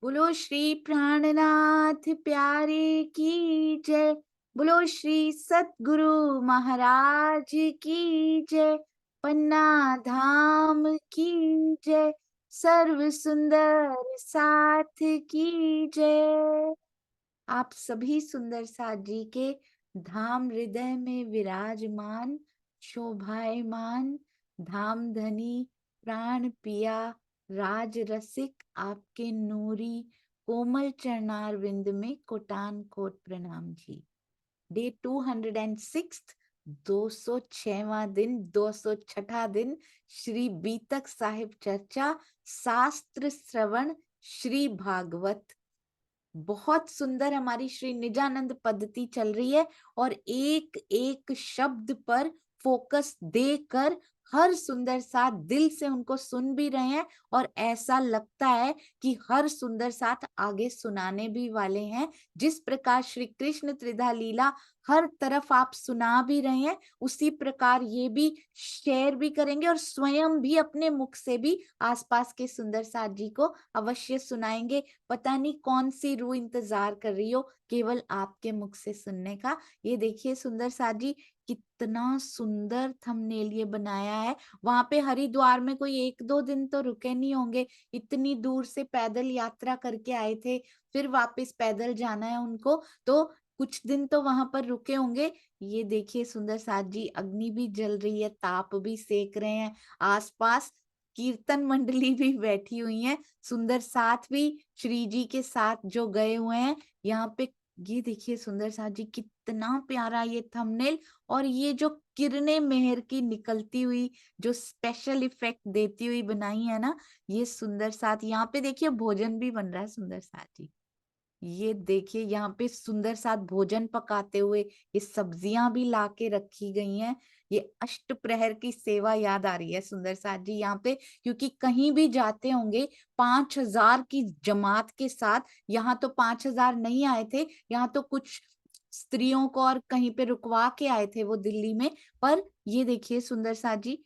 बोलो श्री प्राणनाथ प्यारे की जय। बोलो श्री सतगुरु महाराज की जय। पन्ना धाम की जय। सर्व सुंदर साथ की जय। आप सभी सुंदर साथ जी के धाम हृदय में विराजमान शोभायमान धाम धनी प्राण पिया राज रसिक आपके नूरी कोमल चरणार विंद में कोटान कोट प्रणाम जी। डे 206, 206वां दिन, 206वां दिन श्री बीतक साहिब चर्चा, शास्त्र श्रवण, श्री भागवत। बहुत सुंदर हमारी श्री निजानंद पद्धति चल रही है और एक एक शब्द पर फोकस देकर हर सुंदर साथ दिल से उनको सुन भी रहे हैं और ऐसा लगता है कि हर सुंदर साथ आगे सुनाने भी वाले हैं। जिस प्रकार श्री कृष्ण त्रिधा लीला हर तरफ आप सुना भी रहे हैं, उसी प्रकार ये भी शेयर भी करेंगे और स्वयं भी अपने मुख से भी आसपास के सुंदर साथ जी को अवश्य सुनाएंगे। पता नहीं कौन सी रूह इंतजार कर रही हो केवल आपके मुख से सुनने का। ये देखिए सुंदर साथ जी, कितना सुंदर थंबनेल ये बनाया है। वहां पे हरिद्वार में कोई 1-2 दिन तो रुके नहीं होंगे, इतनी दूर से पैदल यात्रा करके आए थे, फिर वापस पैदल जाना है उनको, तो कुछ दिन तो वहां पर रुके होंगे। ये देखिए सुंदर साथ जी, अग्नि भी जल रही है, ताप भी सेक रहे हैं, आसपास कीर्तन मंडली भी बैठी हुई है, सुंदर साथ भी श्री जी के साथ जो गए हुए हैं यहाँ पे। ये देखिए सुंदर साथ जी, कितना प्यारा ये थंबनेल और ये जो किरणें मेहर की निकलती हुई जो स्पेशल इफेक्ट देती हुई बनाई है ना, ये सुंदर साथ। यहाँ पे देखिए भोजन भी बन रहा है सुंदर साथ जी। ये देखिए यहाँ पे सुंदर साथ भोजन पकाते हुए ये सब्जियां भी लाके रखी गई हैं। ये अष्ट प्रहर की सेवा याद आ रही है सुंदर साथ जी यहाँ पे, क्योंकि कहीं भी जाते होंगे 5,000 की जमात के साथ। यहाँ तो 5,000 नहीं आए थे, यहाँ तो कुछ स्त्रियों को और कहीं पे रुकवा के आए थे वो दिल्ली में। पर ये देखिए सुंदर साथ जी,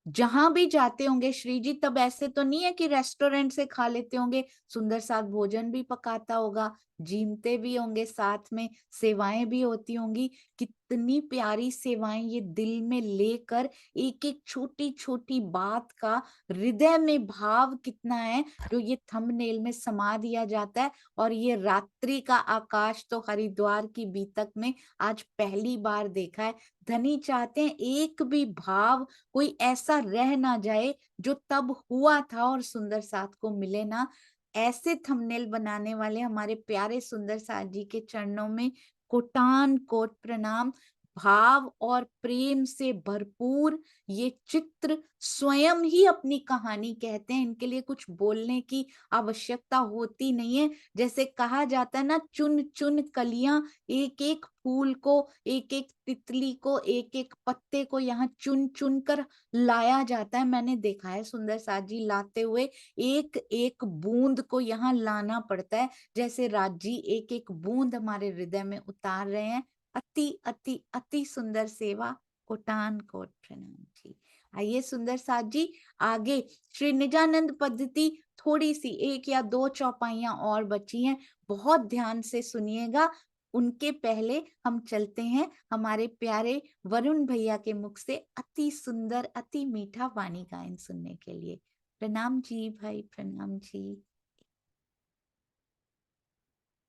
जहां भी जाते होंगे श्री जी, तब ऐसे तो नहीं है कि रेस्टोरेंट से खा लेते होंगे, सुंदर साथ भोजन भी पकाता होगा, जीमते भी होंगे, साथ में सेवाएं भी होती होंगी। कितनी प्यारी सेवाएं ये दिल में लेकर, एक एक छोटी छोटी बात का हृदय में भाव कितना है जो ये थंबनेल में समा दिया जाता है। और ये रात्रि का आकाश तो हरिद्वार की बीतक में आज पहली बार देखा है। धनी चाहते हैं एक भी भाव कोई ऐसा रह ना जाए जो तब हुआ था और सुंदर साथ को मिले ना। ऐसे थंबनेल बनाने वाले हमारे प्यारे सुंदर साथ जी के चरणों में कोटान कोट प्रणाम। भाव और प्रेम से भरपूर ये चित्र स्वयं ही अपनी कहानी कहते हैं, इनके लिए कुछ बोलने की आवश्यकता होती नहीं है। जैसे कहा जाता है ना, चुन चुन कलियां, एक एक फूल को, एक एक तितली को, एक एक पत्ते को यहाँ चुन चुन कर लाया जाता है। मैंने देखा है सुंदर साथ जी लाते हुए, एक एक बूंद को यहाँ लाना पड़ता है, जैसे राज जी एक एक बूंद हमारे हृदय में उतार रहे हैं। अति अति अति सुंदर सेवा, कोटान कोट प्रणाम जी। आइए सुंदर साथ जी, आगे श्री निजानंद पद्धति, थोड़ी सी 1 या 2 चौपाइयां और बची हैं, बहुत ध्यान से सुनिएगा। उनके पहले हम चलते हैं हमारे प्यारे वरुण भैया के मुख से अति सुंदर अति मीठा वाणी गायन सुनने के लिए। प्रणाम जी भाई, प्रणाम जी।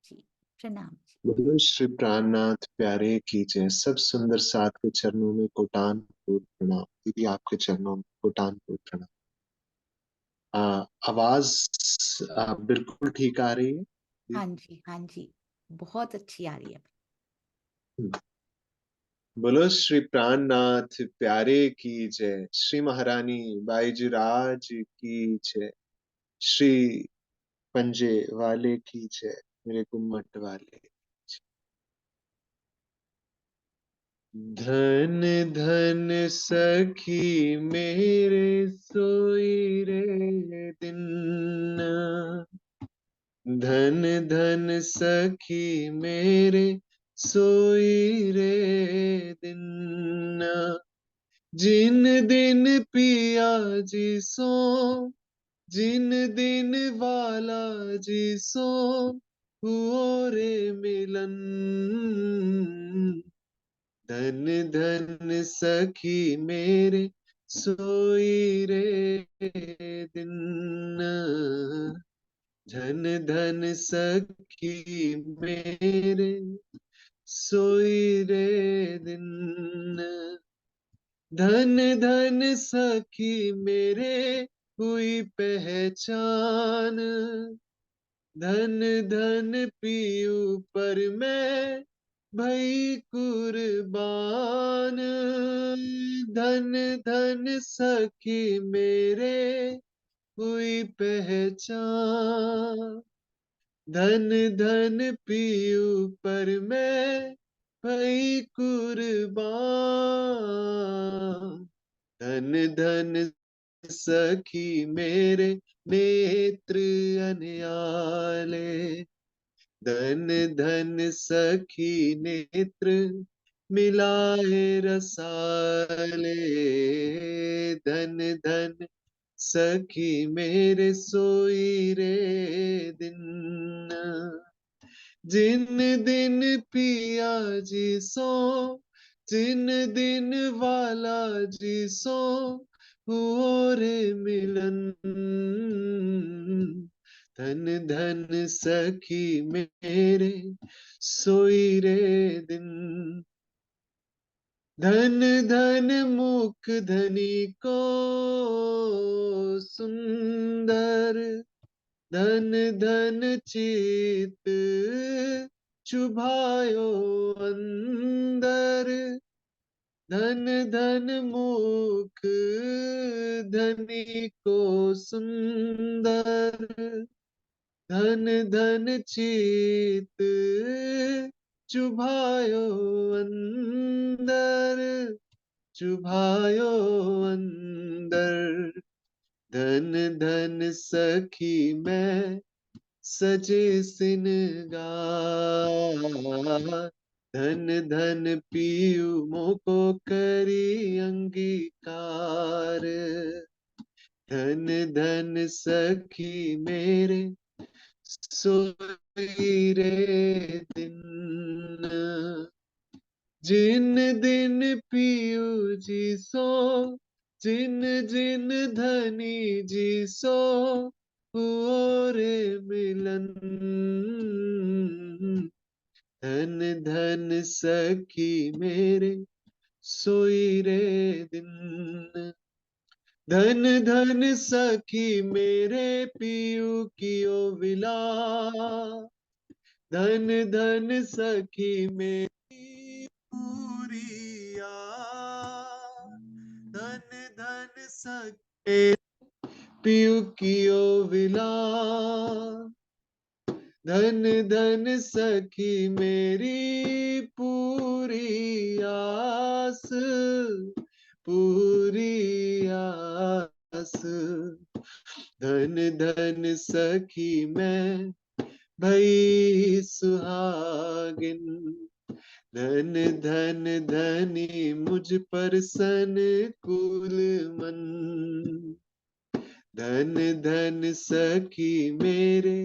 जी प्रणाम जी। बोलो श्री प्राणनाथ प्यारे की जय। सब सुंदर साथ के चरणों में कोटान कोट प्रणाम। दीदी आपके चरणों में कोटान कोट प्रणाम। आवाज बिल्कुल ठीक आ रही है हाँ दीदी? जी, हाँ जी, बहुत अच्छी आ रही है। बोलो श्री प्राणनाथ प्यारे की जय। श्री महारानी बाईजी राज की जय। श्री पंजे वाले की जय। मेरे गुम्मट वाले। धन धन सखी मेरे सोई रे दिन। धन धन सखी मेरे सोई रे दिन। जिन दिन पिया जी सो जिन दिन वाला जी सो हुओ रे मिलन। धन धन सखी मेरे सोई रे दिन। धन धन सखी मेरे सोई रे दिन। धन धन सखी मेरे हुई पहचान। धन धन पीऊ पर मैं भई कुर्बान। धन धन सखी मेरे हुई पहचान। धन धन पीऊ पर मैं भई कुर्बान। धन धन सखी मेरे नेत्र अनयाले। धन धन सखी नेत्र मिलाए रसाले। धन धन सखी मेरे सोई रे दिन। जिन दिन पिया जी सो जिन दिन वाला जी सो हुओ रे मिलन। धन धन सखी मेरे सोई रे दिन। धन धन मुख धनी को सुंदर। धन धन चित चुभायो अंदर। धन धन मुख धनी को सुंदर। धन धन चित चुभायो अंदर। चुभायो अंदर। धन धन सखी मैं सजे सिनगार। धन धन पीयू मोको करी अंगीकार। धन धन सखी मेरे सोई रे दिन। जिन दिन पीयू जी सो जिन जिन धनी जी सो हुओ रे मिलन। धन धन सखी मेरे सोई रे दिन। धन धन सखी मेरे पीयू कियो विला। धन धन सखी मेरी पूरी आस। धन धन सखी पीयू कियो विला। धन धन सखी मेरी पूरी आस। पूरी आस। धन धन सखी मैं भई सुहागिन। धन धन धनी मुझ पर सन कुल मन। धन धन सखी मेरे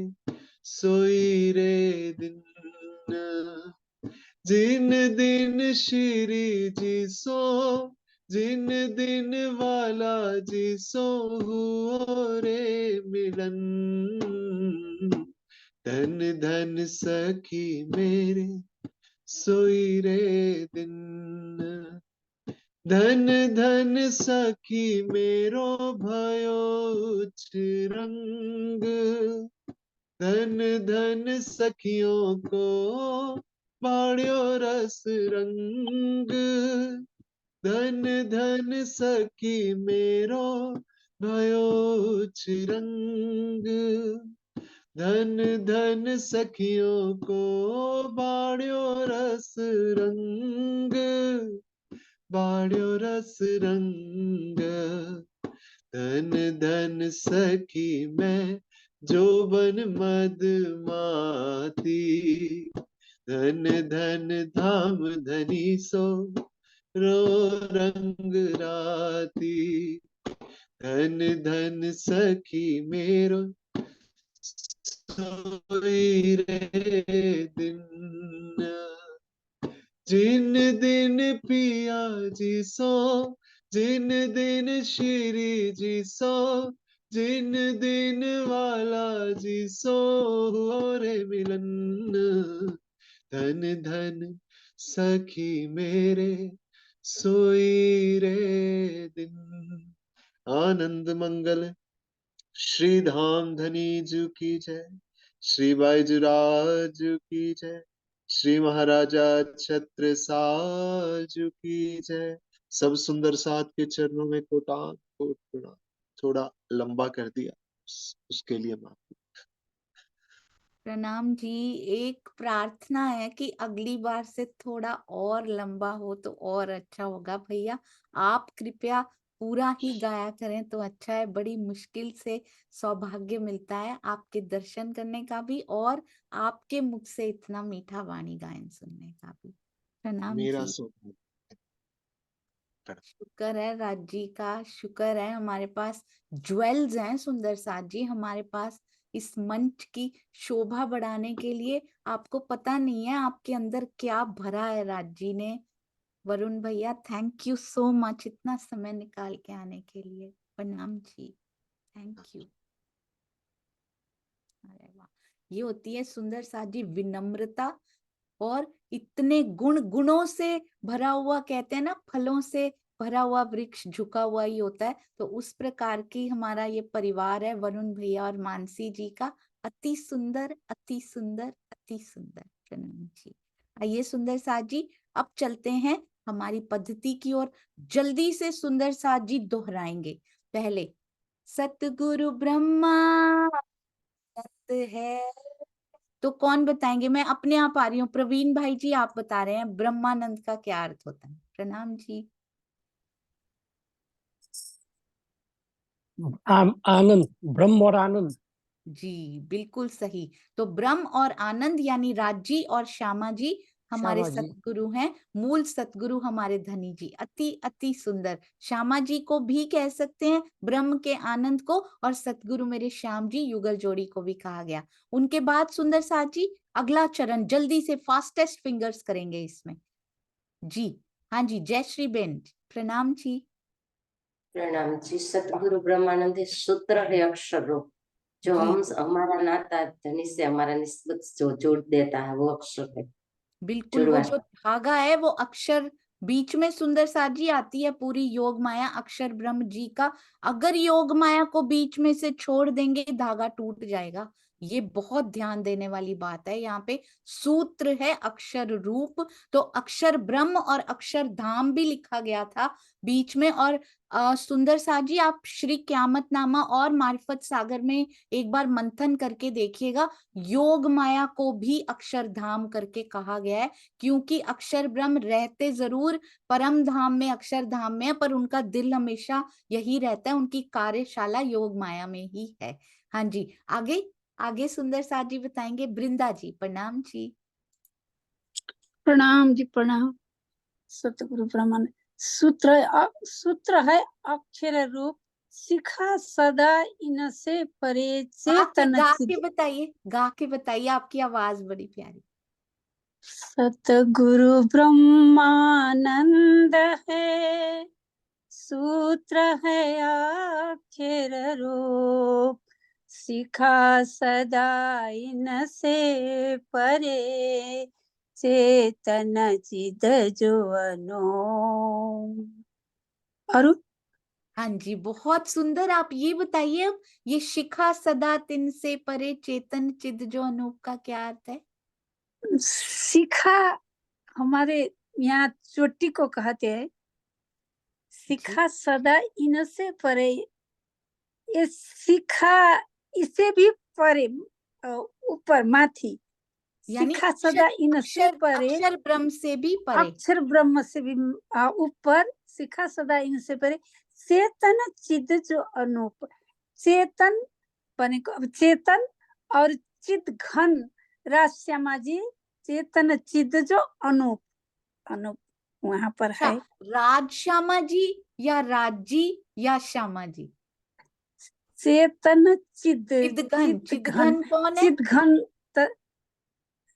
सोई रे दिन। जिन दिन श्री जी सो जिन दिन वाला जी सो हुओ रे मिलन। धन धन सखी मेरे सोई रे दिन। धन धन सखी मेरो भयो उच्च रंग। धन धन सखियों को बाड़्यो रस रंग। धन धन सखी मेरो भयो उच्च रंग। धन धन सखियों को बाड़्यो रस रंग। बाड़्यो रस रंग। धन धन सखी मैं जोबन मद माती। धन धन धाम धनी सो रो रंग राती। धन धन सखी मेरो सोई रे दिन, जिन दिन पिया जी सो, जिन दिन श्री जी सो, जिन दिन वाला जी सो रे मिलन। धन धन सखी मेरे सोई रे दिन। आनंद मंगल श्री धाम धनी जू की जय, श्री बाईजुराज की जय, श्री महाराजा छत्रसाल जू की जय। सब सुंदर साथ के चरणों में कोटान कोट प्रणाम। थोड़ा लंबा कर दिया, उसके लिए माफी। प्रणाम जी। एक प्रार्थना है कि अगली बार से थोड़ा और लंबा हो तो और अच्छा होगा भैया। आप कृपया पूरा ही गाया करें तो अच्छा है। बड़ी मुश्किल से सौभाग्य मिलता है आपके दर्शन करने का भी और आपके मुख से इतना मीठा वाणी गायन सुनने का भी। प्रणाम मेरा जी। सौभाग्य। शुक्र है राज जी का, शुक्र है हमारे पास ज्वेल्स हैं सुंदर साथ जी हमारे पास इस मंच की शोभा बढ़ाने के लिए। आपको पता नहीं है आपके अंदर क्या भरा है राज जी ने। वरुण भैया थैंक यू सो मच इतना समय निकाल के आने के लिए। प्रणाम जी, थैंक यू। अरे वाह, ये होती है सुंदर साथ जी विनम्रता। और इतने गुणों से भरा हुआ, कहते हैं ना फलों से भरा हुआ वृक्ष झुका हुआ ही होता है, तो उस प्रकार की हमारा ये परिवार है वरुण भैया और मानसी जी का। अति सुंदर अति सुंदर अति सुंदर। प्रणाम जी। आइए सुंदर साथ जी अब चलते हैं हमारी पद्धति की ओर। जल्दी से सुंदर साथ जी दोहराएंगे। पहले सतगुरु ब्रह्मा सत है, तो कौन बताएंगे? मैं अपने आप आ रही हूँ। प्रवीण भाई जी आप बता रहे हैं ब्रह्मानंद का क्या अर्थ होता है। प्रणाम जी। आनंद, ब्रह्म और आनंद। जी बिल्कुल सही। तो ब्रह्म और आनंद यानी राजी और श्यामा जी हमारे श्यामा जी। सतगुरु हैं। मूल सतगुरु हमारे धनी जी। अति अति सुंदर। श्यामा जी को भी कह सकते हैं, ब्रह्म के आनंद को, और सतगुरु मेरे श्याम जी युगल जोड़ी को भी कहा गया। उनके बाद सुंदर साथ जी अगला चरण जल्दी से फास्टेस्ट फिंगर्स करेंगे इसमें जी। हाँ जी जय श्री बेन। प्रणाम जी। प्रणाम जी। सतगुरु ब्रह्मानंद सूत्र है, अक्षर रूप, जो जी हम हमारा नाता धनी से हमारा निस्बत जो जोड़ देता है वो अक्षर है। बिल्कुल, वो जुड़वा जो धागा है वो अक्षर बीच में सुंदर साथ जी आती है पूरी योग माया अक्षर ब्रह्म जी का। अगर योग माया को बीच में से छोड़ देंगे धागा टूट जाएगा। ये बहुत ध्यान देने वाली बात है। यहाँ पे सूत्र है अक्षर रूप, तो अक्षर ब्रह्म और अक्षर धाम भी लिखा गया था बीच में। और सुंदर साथ जी आप श्री क्यामतनामा और मार्फत सागर में एक बार मंथन करके देखिएगा। योग माया को भी अक्षरधाम करके कहा गया है, क्योंकि अक्षर ब्रह्म रहते जरूर परम धाम में अक्षर धाम में, पर उनका दिल हमेशा यही रहता है, उनकी कार्यशाला योग माया में ही है। हाँ जी आगे आगे सुंदर साथ जी बताएंगे। वृंदा जी प्रणाम जी। प्रणाम जी प्रणाम। सतगुरु ब्रह्मानंद सूत्र है अक्षर रूप, शिखा सदा इनसे परे चेतन गा चित। के बताइए, गा के बताइए, आपकी आवाज बड़ी प्यारी। सतगुरु ब्रह्मानंद है, सूत्र है अक्षर रूप, शिखा सदा इनसे परे चेतन चिद जो और हाँ जी बहुत सुंदर। आप ये बताइए अब ये शिखा सदा तिन से परे चेतन चिद जो अनूप का क्या अर्थ है? शिखा हमारे यहाँ चोटी को कहते हैं। जी शिखा सदा इनसे परे, ये शिखा इसे भी परे, ऊपर माथी। यानी शिखा अक्षर सदा इनसे अक्षर परे, अक्षर ब्रह्म से भी परे। अक्षर ब्रह्म से भी ऊपर, शिखा सदा इनसे परे चेतन चिद जो अनूप। चेतन बने को चेतन और चिद घन राश्यामा जी, चेतन चिद जो अनूप, अनूप वहां पर अच्छा, है। राज श्यामा जी या राज जी या श्यामा जी? चेतन चिद चिदघन, चिदघन कौन है? चिदघन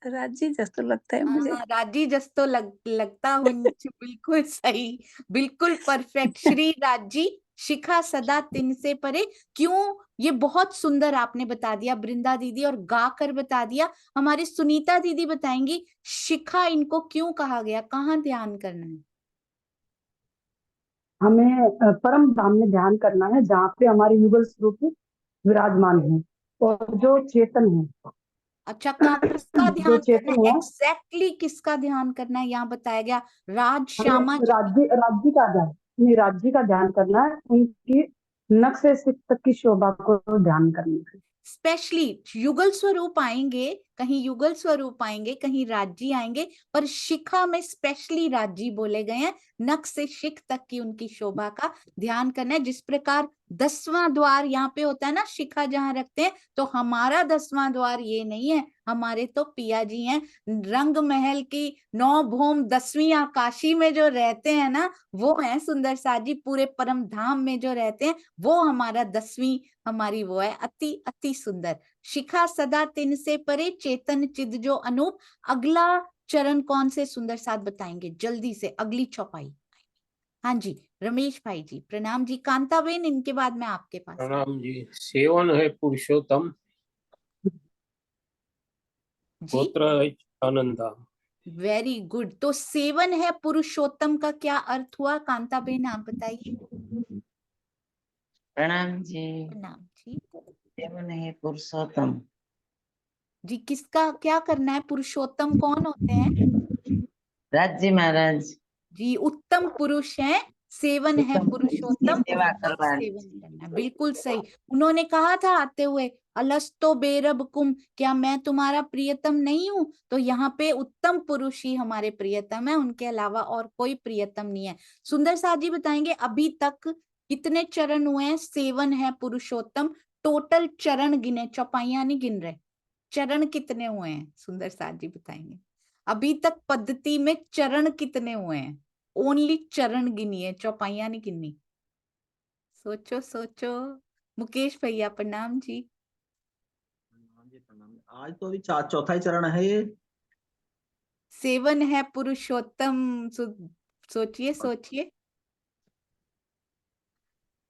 राजी जस्तो लगता है मुझे। राजी जस्तो लगता हूँ। बिल्कुल सही, बिल्कुल परफेक्ट। श्री राजी, शिखा सदा तिन से परे। क्यों? ये बहुत सुंदर आपने बता दिया बृंदा दीदी, और गा कर बता दिया। हमारी सुनीता दीदी बताएंगी शिखा इनको क्यों कहा गया, कहाँ ध्यान करना है? हमें परम धाम में ध्यान करना है, जहाँ पे हमारे युगल स्वरूप विराजमान है और जो चेतन है। अच्छा, किसका जो ध्यान करना चेतन है? है, एग्जैक्टली किसका ध्यान करना है यहाँ बताया गया? राज श्यामा हमें जी। राज्य का ध्यान, नहीं, राज्य का ध्यान करना है, उनकी नख से सिर तक की शोभा को ध्यान करना है। स्पेशली युगल स्वरूप आएंगे, कहीं युगल स्वरूप आएंगे, कहीं राज्य आएंगे, पर शिखा में स्पेशली राज्य बोले गए हैं। नख से शिख तक की उनकी शोभा का ध्यान करना है। जिस प्रकार 10वां द्वार यहाँ पे होता है ना, शिखा जहाँ रखते हैं, तो हमारा 10वां द्वार ये नहीं है, हमारे तो पिया जी हैं। रंग महल की 9 भौम 10वीं आकाशी में जो रहते हैं ना, वो है सुंदर साथ जी। पूरे परम धाम में जो रहते हैं वो हमारा 10वीं हमारी वो है। अति अति सुंदर। शिखा सदा तिन से परे, चेतन चिद जो अनूप। अगला चरण कौन से सुंदर साथ बताएंगे जल्दी से, अगली चौपाई? हाँ जी, रमेश भाई जी प्रणाम जी। कांताबेन, इनके बाद में आपके पास। प्रणाम जी। सेवन है पुरुषोत्तम, जी गोत्र है आनंदा। Very good. तो सेवन है पुरुषोत्तम का क्या अर्थ हुआ? कांताबेन आप बताइए। प्रणाम जी। प्रणाम जी। सेवन है पुरुषोत्तम जी, किसका क्या करना है? पुरुषोत्तम कौन होते हैं? राज्य महाराज जी, उत्तम पुरुष है, सेवन है उत्तम की पुरुषोत्तम, सेवा उनका करवानी। सेवन करना है। बिल्कुल सही। उन्होंने कहा था आते हुए, अलस्तो बेरबकुम, क्या मैं तुम्हारा प्रियतम नहीं हूँ? तो यहाँ पे उत्तम पुरुष ही हमारे प्रियतम है, उनके अलावा और कोई प्रियतम नहीं है। सुंदर साथ जी बताएंगे अभी तक कितने चरण हुए हैं? सेवन है पुरुषोत्तम। टोटल चरण गिने, चौपाइयां नहीं गिन रहे, चरण कितने हुए हैं? सुंदर साथ जी बताएंगे अभी तक पद्धति में चरण कितने हुए हैं? ओनली चरण गिनिए, चौपाइयां नहीं गिनी। सोचो सोचो। मुकेश भैया प्रणाम जी। आज तो अभी चौथा ही चरण है ये। सेवन है पुरुषोत्तम। सोचिए सोचिए।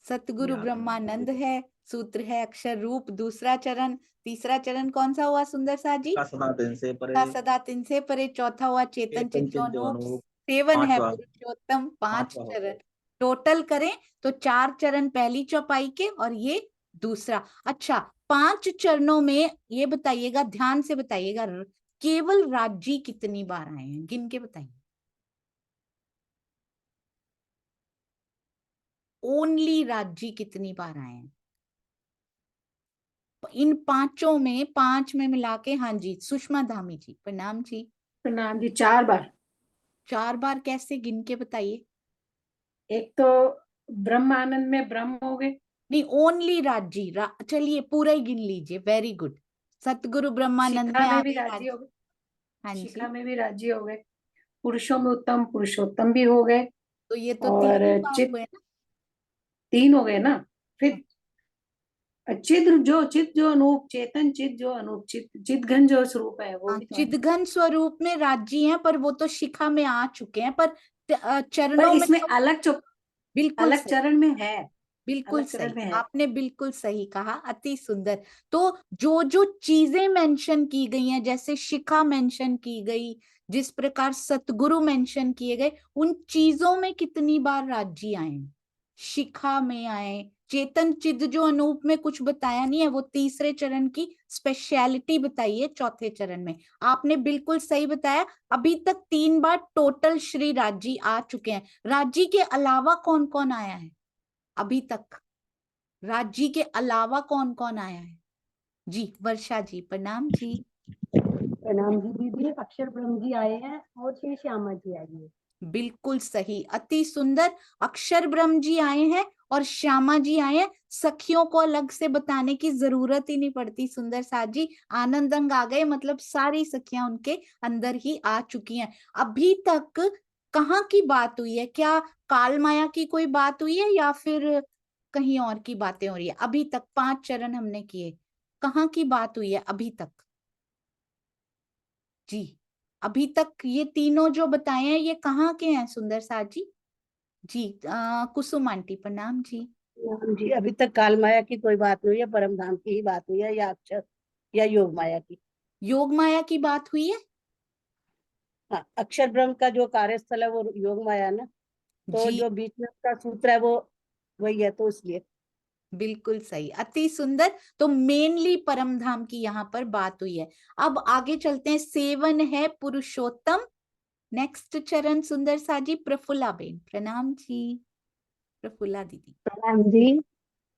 सतगुरु ब्रह्मानंद है, सूत्र है अक्षर रूप, दूसरा चरण। तीसरा चरण कौन सा हुआ सुंदर सा जी? का सदा दिन से परे, सदा तिन से परे। चौथा हुआ चेतन चित जो अनूप। अनूप। सेवन है पांचवा पुरुषोत्तम। 5 पांचवा हो चरण टोटल करें तो 4 चरण पहली चौपाई के और ये दूसरा। अच्छा, 5 चरणों में ये बताइएगा, ध्यान से बताइएगा, केवल राज्य कितनी बार आए हैं? गिन के बताइए। ओनली राज्य कितनी बार आए हैं इन 5 में? 5 में मिला के। हाँ जी, सुषमा धामी जी प्रणाम जी। प्रणाम जी। 4 बार। 4 बार कैसे? गिन के बताइए। एक तो ब्रह्मानंद में ब्रह्म हो गए। नहीं, ओनली राज्य। चलिए पूरा ही गिन लीजिए। Very good. सतगुरु ब्रह्मानंद शिखा में में आ भी गए राज्य हो राज्य। गए। हाँ शिखा जी, में भी राज्य हो गए। पुरुषों में उत्तम पुरुषोत्तम भी हो गए। तो ये तो और 3 बार चित हुए ना। 3 हो गए ना। फिर चित जो अनूप, चेतन चित जो अनूप, चित घन जो स्वरूप है वो हाँ, भी तो है। चिदघन स्वरूप में राज्य हैं, पर वो तो शिखा में आ चुके हैं, पर पर चरणों में इसमें तो बिल्कुल अलग सही। चरण में है। बिल्कुल अलग चरण सही, में है। आपने बिल्कुल सही कहा। अति सुंदर। तो जो जो चीजें मेंशन की गई हैं, जैसे शिखा मेंशन की गई, जिस प्रकार सतगुरु मेंशन किए गए, उन चीजों में कितनी बार राज्य आए? शिखा में आए। चेतन चिद जो अनूप में कुछ बताया नहीं है, वो तीसरे चरण की स्पेशलिटी बताइए चौथे चरण में। आपने बिल्कुल सही बताया। अभी तक 3 बार टोटल श्री राज्य आ चुके हैं। राज्य के अलावा कौन कौन आया है अभी तक? राज्य के अलावा कौन कौन आया है? जी, वर्षा जी प्रणाम जी। प्रणाम जी दीदी। अक्षर ब्रह्म जी आए हैं और श्री श्यामा जी आई है। बिल्कुल सही, अति सुंदर। अक्षर ब्रह्म जी आए हैं और श्यामा जी आए हैं। सखियों को अलग से बताने की जरूरत ही नहीं पड़ती। सुंदर साथ जी आनंद अंग आ गए, मतलब सारी सखियां उनके अंदर ही आ चुकी हैं। अभी तक कहाँ की बात हुई है? क्या काल माया की कोई बात हुई है, या फिर कहीं और की बातें हो रही है? अभी तक 5 चरण हमने किए, कहाँ की बात हुई है अभी तक? जी, अभी तक ये तीनों जो बताए हैं ये कहाँ के हैं सुंदर साथ जी? जी कुसुम आंटी प्रणाम जी। जी, अभी तक काल माया की कोई बात नहीं है, परम धाम की ही बात हुई है, या अक्षर या योग माया की। योग माया की बात हुई है? हाँ, अक्षर ब्रह्म का जो कार्यस्थल है वो योग माया है ना, तो जी जो बीच में उसका सूत्र है वो वही है, तो इसलिए। बिल्कुल सही, अति सुंदर। तो मेनली परम धाम की यहाँ पर बात हुई है। अब आगे चलते हैं, सेवन है पुरुषोत्तम। नेक्स्ट चरण सुंदर साजी प्रफुल्ला बेन प्रणाम जी। प्रफुल्ला दीदी प्रणाम जी।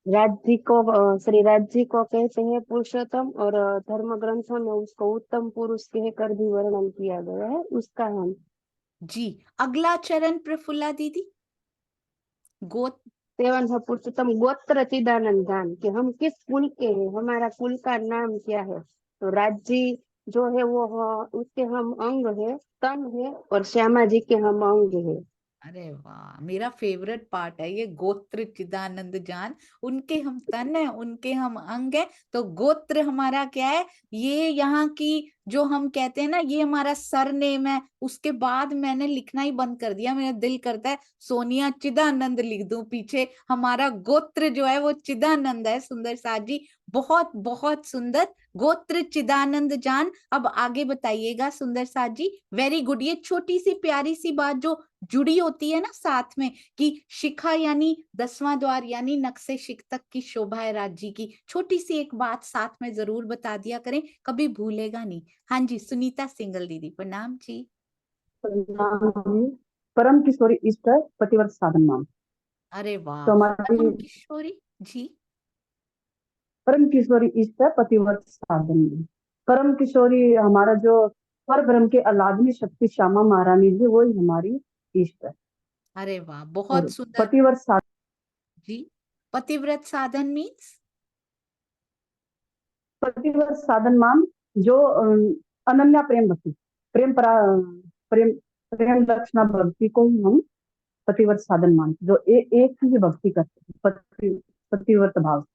राज जी को श्री राज जी को कहते हैं पुरुषोत्तम, और धर्म ग्रंथों में उसको उत्तम पुरुष कहकर भी वर्णन किया गया है, उसका हम। जी अगला चरण प्रफुल्ला दीदी गोत सेवन है पुरुषोत्तम गोत्र चिदानंद जान, कि हम किस कुल के हैं, हमारा कुल का नाम क्या है। तो राज जी जो है वो उसके हम अंग है, तन है, और श्यामा जी के हम अंग है। अरे वाह, मेरा फेवरेट पार्ट है ये, गोत्र चिदानंद जान, उनके हम तन है, उनके हम अंग है। तो गोत्र हमारा क्या है, ये यहाँ की जो हम कहते हैं ना, ये हमारा सरनेम है। उसके बाद मैंने लिखना ही बंद कर दिया, मेरा दिल करता है सोनिया चिदानंद लिख दूं पीछे। हमारा गोत्र जो है वो चिदानंद है। सुंदर साथ जी बहुत बहुत सुंदर, गोत्र चिदानंद जान। अब आगे बताइएगा सुंदर साथ जी। Very good. ये छोटी सी प्यारी सी बात जो जुड़ी होती है ना साथ में, कि शिखा यानी 10वां द्वार यानी नक्शे शिख तक की शोभा है राज जी की। छोटी सी एक बात साथ में जरूर बता दिया करें, कभी भूलेगा नहीं। हाँ जी सुनीता सिंगल दीदी प्रणाम जी। प्रणाम जी। परम किशोरी इष्ट पतिव्रत साधन मान। अरे वाह, तो हमारी परम किशोरी जी। परम किशोरी इष्ट पतिव्रत साधन मान। परम किशोरी हमारा जो पर ब्रह्म के अलादनी शक्ति श्यामा महारानी जी, वही हमारी इष्ट है। अरे वाह और बहुत सुंदर पतिव्रत साधन जी। पतिव्रत साधन मीन्स पतिव्रत साधन मान जो अनन्या प्रेम भक्ति, प्रेम परा प्रेम प्रेम लक्षणा भक्ति को ही हम पतिव्रत साधन मान, जो एक ही भक्ति करते हैं, पतिव्रत भाव।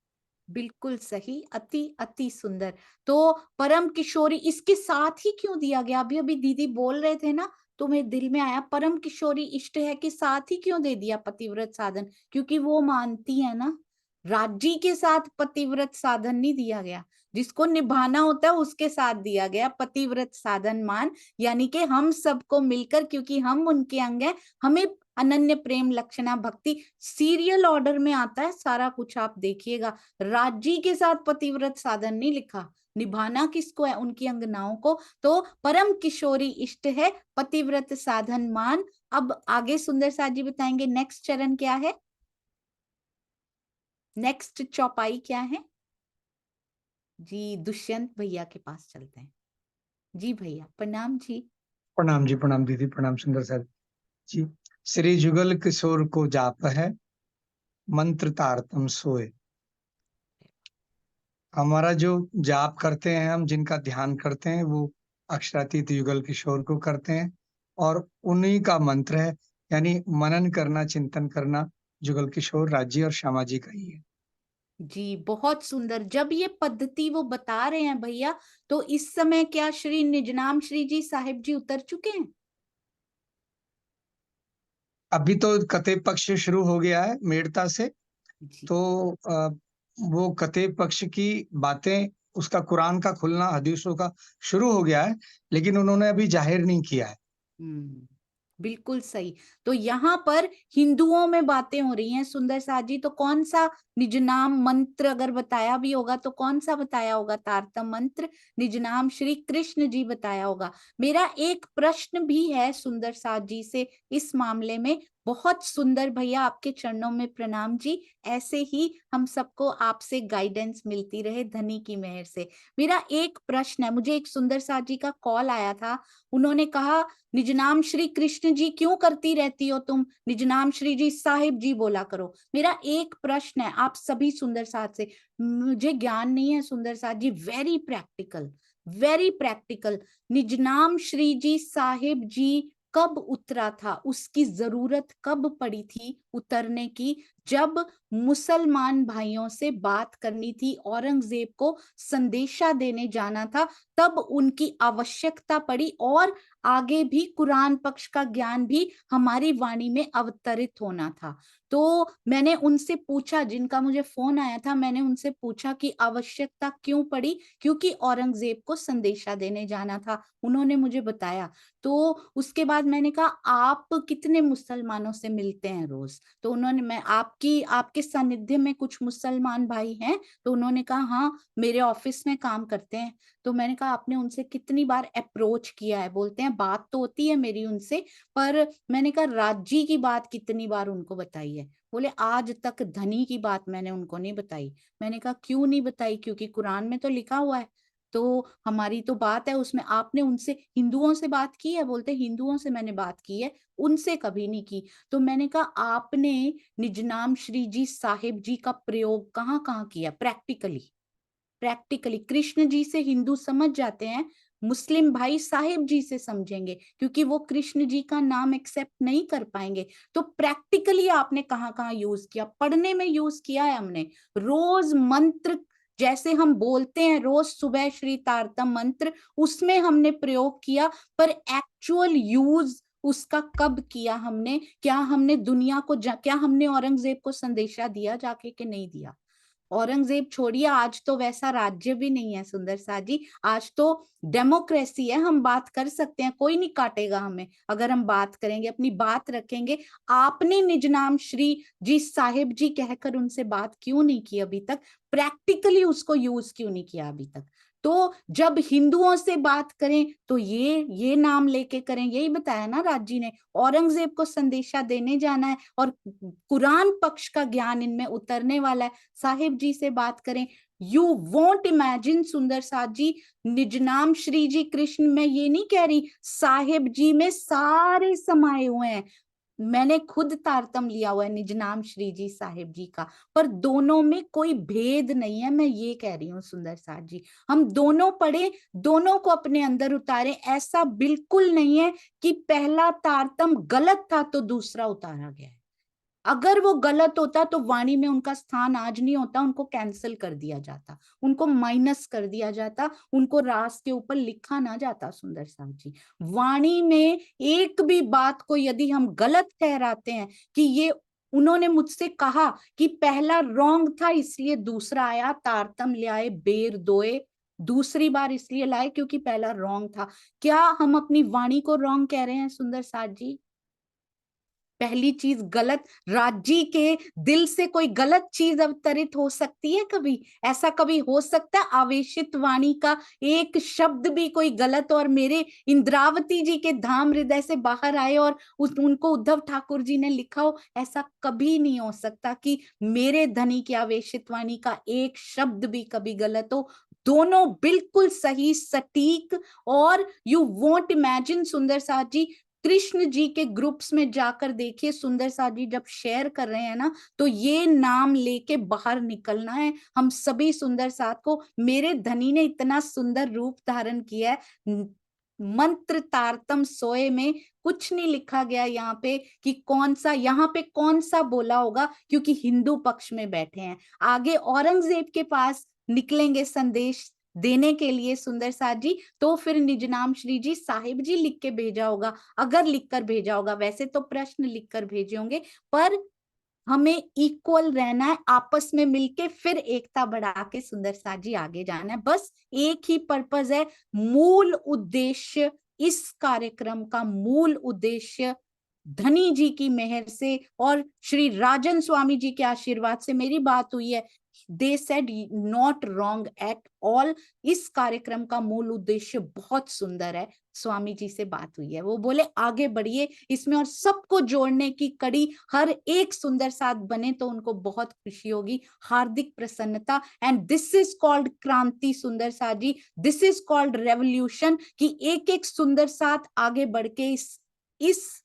बिल्कुल सही, अति अति सुंदर। तो परम किशोरी इसके साथ ही क्यों दिया गया? अभी अभी दीदी बोल रहे थे ना, तो मेरे दिल में आया परम किशोरी इष्ट है कि साथ ही क्यों दे दिया पतिव्रत साधन? क्योंकि वो मानती है ना, राज्य के साथ पतिव्रत साधन नहीं दिया गया, जिसको निभाना होता है उसके साथ दिया गया पतिव्रत साधन मान। यानी कि हम सबको मिलकर, क्योंकि हम उनके अंग हैं, हमें अनन्य प्रेम लक्षणा भक्ति सीरियल ऑर्डर में आता है सारा कुछ। आप देखिएगा, राज्य के साथ पतिव्रत साधन नहीं लिखा, निभाना किसको है? उनकी अंगनाओं को। तो परम किशोरी इष्ट है पतिव्रत साधन मान। अब आगे सुंदर साथ जी बताएंगे नेक्स्ट चरण क्या है, नेक्स्ट चौपाई क्या है जी। दुष्यंत भैया के पास चलते हैं जी। भैया प्रणाम जी। प्रणाम जी, प्रणाम दीदी, प्रणाम सुंदर साहब जी। श्री जुगल किशोर को जाप है, मंत्र तारतम सोए। हमारा जो जाप करते हैं हम, जिनका ध्यान करते हैं, वो अक्षरातीत युगल किशोर को करते हैं, और उन्हीं का मंत्र है, यानी मनन करना, चिंतन करना जुगल किशोर राज्य और श्यामा जी का ही है जी बहुत सुंदर। जब ये पद्धति वो बता रहे हैं भैया, तो इस समय क्या श्री निजनाम श्री जी साहिब जी उतर चुके हैं? अभी तो कते पक्ष शुरू हो गया है मेड़ता से, जी तो वो कते पक्ष की बातें, उसका कुरान का खुलना, हदीसों का शुरू हो गया है, लेकिन उन्होंने अभी जाहिर नहीं किया है। बिल्कुल सही। तो यहाँ पर हिंदुओं में बातें हो रही हैं सुंदर साथ जी। तो कौन सा निजनाम मंत्र अगर बताया भी होगा तो कौन सा बताया होगा? तारतम मंत्र निजनाम श्री कृष्ण जी बताया होगा। मेरा एक प्रश्न भी है सुंदर साथ जी से इस मामले में। बहुत सुंदर भैया, आपके चरणों में प्रणाम जी। ऐसे ही हम सबको आपसे गाइडेंस मिलती रहे धनी की मेहर से। मेरा एक प्रश्न है, मुझे एक सुंदर साथ जी का कॉल आया था, उन्होंने कहा निजनाम श्री कृष्ण जी क्यों करती रहती हो तुम, निजनाम श्री जी साहिब जी बोला करो। मेरा एक प्रश्न है आप सभी सुंदर साथ से, मुझे ज्ञान नहीं है सुंदर साथ जी, very practical, very practical. Nijnam Shri ji Sahib ji कब उतरा था, उसकी जरूरत कब पड़ी थी उतरने की, जब मुसलमान भाइयों से बात करनी थी, औरंगजेब को संदेशा देने जाना था, तब उनकी आवश्यकता पड़ी और आगे भी कुरान पक्ष का ज्ञान भी हमारी वाणी में अवतरित होना था। तो मैंने उनसे पूछा, जिनका मुझे फोन आया था, मैंने उनसे पूछा कि आवश्यकता क्यों पड़ी, क्योंकि औरंगजेब को संदेशा देने जाना था। उन्होंने मुझे बताया। तो उसके बाद मैंने कहा, आप कितने मुसलमानों से मिलते हैं रोज? तो उन्होंने, मैं आपके सानिध्य में कुछ मुसलमान भाई हैं? तो उन्होंने कहा हाँ, मेरे ऑफिस में काम करते हैं। तो मैंने कहा आपने उनसे कितनी बार अप्रोच किया है? बोलते हैं बात तो होती है मेरी उनसे, पर मैंने कहा राज्य की बात कितनी बार उनको बताई है? बोले आज तक धनी की बात मैंने उनको नहीं बताई। मैंने कहा क्यों नहीं बताई? क्योंकि कुरान में तो लिखा हुआ है, तो हमारी तो बात है उसमें। आपने उनसे, हिंदुओं से बात की है? बोलते हिंदुओं से मैंने बात की है, उनसे कभी नहीं की। तो मैंने कहा आपने निजनाम श्री जी साहिब जी का प्रयोग कहाँ कहाँ किया? प्रैक्टिकली कृष्ण जी से हिंदू समझ जाते हैं, मुस्लिम भाई साहिब जी से समझेंगे, क्योंकि वो कृष्ण जी का नाम एक्सेप्ट नहीं कर पाएंगे। तो प्रैक्टिकली आपने कहाँ कहाँ यूज किया? पढ़ने में यूज किया है हमने। रोज मंत्र जैसे हम बोलते हैं रोज सुबह श्री तारतम मंत्र, उसमें हमने प्रयोग किया, पर एक्चुअल यूज उसका कब किया हमने? क्या हमने दुनिया को क्या हमने औरंगजेब को संदेशा दिया जाके कि नहीं दिया? औरंगजेब छोड़िए, आज तो वैसा राज्य भी नहीं है सुंदर सा जी, आज तो डेमोक्रेसी है, हम बात कर सकते हैं, कोई नहीं काटेगा हमें अगर हम बात करेंगे, अपनी बात रखेंगे। आपने निजनाम श्री जी साहिब जी कहकर उनसे बात क्यों नहीं की अभी तक? प्रैक्टिकली उसको यूज क्यों नहीं किया अभी तक? तो जब हिंदुओं से बात करें तो ये नाम लेके करें, यही बताया ना राजी ने, औरंगजेब को संदेशा देने जाना है और कुरान पक्ष का ज्ञान इनमें उतरने वाला है। साहिब जी से बात करें। यू वोंट इमेजिन सुंदर साथ जी, निजनाम श्री जी कृष्ण, मैं ये नहीं कह रही, साहिब जी में सारे समाये हुए हैं। मैंने खुद तारतम लिया हुआ है निजनाम श्री जी साहिब जी का, पर दोनों में कोई भेद नहीं है, मैं ये कह रही हूँ सुंदर साथ जी। हम दोनों पढ़े, दोनों को अपने अंदर उतारे। ऐसा बिल्कुल नहीं है कि पहला तारतम गलत था तो दूसरा उतारा गया है। अगर वो गलत होता तो वाणी में उनका स्थान आज नहीं होता, उनको कैंसिल कर दिया जाता, उनको माइनस कर दिया जाता, उनको रास के ऊपर लिखा ना जाता। सुंदर साहब जी, वाणी में एक भी बात को यदि हम गलत ठहराते हैं कि ये उन्होंने मुझसे कहा कि पहला रॉन्ग था इसलिए दूसरा आया, तारतम ले आए, बेर दोए, दूसरी बार इसलिए लाए क्योंकि पहला रॉन्ग था। क्या हम अपनी वाणी को रॉन्ग कह रहे हैं सुंदर साथ जी? पहली चीज गलत, राज्य के दिल से कोई गलत चीज अवतरित हो सकती है कभी? ऐसा कभी हो सकता है आवेशित वाणी का एक शब्द भी कोई गलत और मेरे इंद्रावती जी के धाम हृदय से बाहर आए और उनको उद्धव ठाकुर जी ने लिखा हो? ऐसा कभी नहीं हो सकता कि मेरे धनी की आवेशित वाणी का एक शब्द भी कभी गलत हो। दोनों बिल्कुल सही, सटीक। और यू वोंट इमेजिन सुंदर साथ जी, कृष्ण जी के ग्रुप्स में जाकर देखिए, सुंदर साथ जी जब शेयर कर रहे हैं ना, तो ये नाम लेके बाहर निकलना है हम सभी सुंदर साथ को। मेरे धनी ने इतना सुंदर रूप धारण किया है। मंत्र तारतम सोए में कुछ नहीं लिखा गया यहाँ पे कि कौन सा, यहाँ पे कौन सा बोला होगा, क्योंकि हिंदू पक्ष में बैठे हैं। आगे औरंगजेब के पास निकलेंगे संदेश देने के लिए सुंदर साथ जी, तो फिर निजनाम श्री जी साहिब जी लिख के भेजा होगा, अगर लिखकर भेजा होगा। वैसे तो प्रश्न लिखकर भेजे होंगे, पर हमें इक्वल रहना है, आपस में मिलके फिर एकता बढ़ा के सुंदर साथ जी आगे जाना है। बस एक ही पर्पस है, मूल उद्देश्य, इस कार्यक्रम का मूल उद्देश्य धनी जी की मेहर से और श्री राजन स्वामी जी के आशीर्वाद से मेरी बात हुई है। They said not wrong at all. इस कार्यक्रम का मूल उद्देश्य बहुत सुंदर है। स्वामी जी से बात हुई है, वो बोले आगे बढ़िए इसमें और सबको जोड़ने की कड़ी हर एक सुंदर साथ बने तो उनको बहुत खुशी होगी, हार्दिक प्रसन्नता। एंड दिस इज कॉल्ड क्रांति सुंदर साथ जी, दिस इज कॉल्ड रेवोल्यूशन, कि एक एक सुंदर साथ आगे बढ़ के इस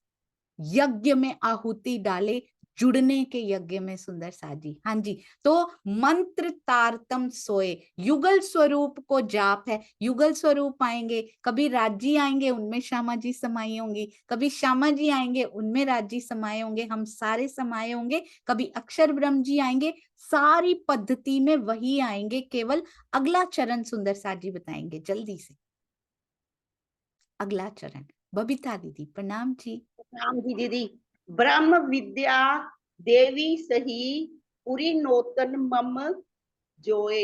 यज्ञ में आहुति डाले, जुड़ने के यज्ञ में सुंदर साथ जी। हाँ जी, तो मंत्र तारतम सोए, युगल स्वरूप को जाप है। युगल स्वरूप आएंगे, कभी राजी आएंगे उनमें श्यामा जी समाई होंगी, कभी श्यामा जी आएंगे उनमें राजी समाये होंगे, हम सारे समाये होंगे, कभी अक्षर ब्रह्म जी आएंगे, सारी पद्धति में वही आएंगे। केवल अगला चरण सुंदर साथ जी बताएंगे जल्दी से। अगला चरण बबीता दीदी प्रणाम जी। प्रणाम जी दीदी। ब्रह्म विद्या देवी सही पूरी नौतन मम जोए।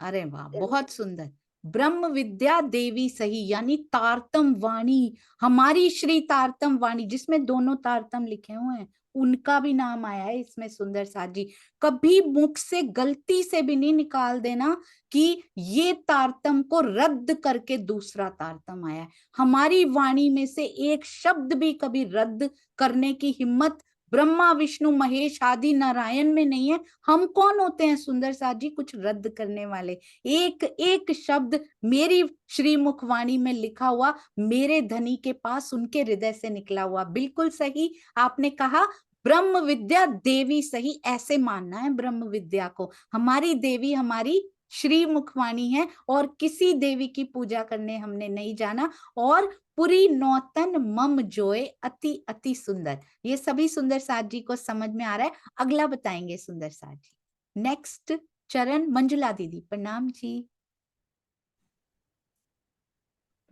अरे वाह, बहुत सुंदर। ब्रह्म विद्या देवी सही यानी तारतम वाणी, हमारी श्री तारतम वाणी जिसमें दोनों तारतम लिखे हुए हैं, उनका भी नाम आया है इसमें सुंदर साथ जी। कभी मुख से गलती से भी नहीं निकाल देना कि ये तारतम को रद्द करके दूसरा तारतम आया है। हमारी वाणी में से एक शब्द भी कभी रद्द करने की हिम्मत ब्रह्मा विष्णु महेश आदि नारायण में नहीं है। हम कौन होते हैं सुंदर साथ जी कुछ रद्द करने वाले? एक एक शब्द मेरी श्री मुखवाणी में लिखा हुआ, मेरे धनी के पास उनके हृदय से निकला हुआ। बिल्कुल सही आपने कहा, ब्रह्म विद्या देवी सही, ऐसे मानना है ब्रह्म विद्या को। हमारी देवी हमारी श्री मुखवाणी है और किसी देवी की पूजा करने हमने नहीं जाना। और पुरी नौतन मम जोए, अति अति सुंदर। ये सभी सुंदर साथ जी को समझ में आ रहा है। अगला बताएंगे सुंदर साथ जी। नेक्स्ट चरण मंजुला दीदी प्रणाम जी।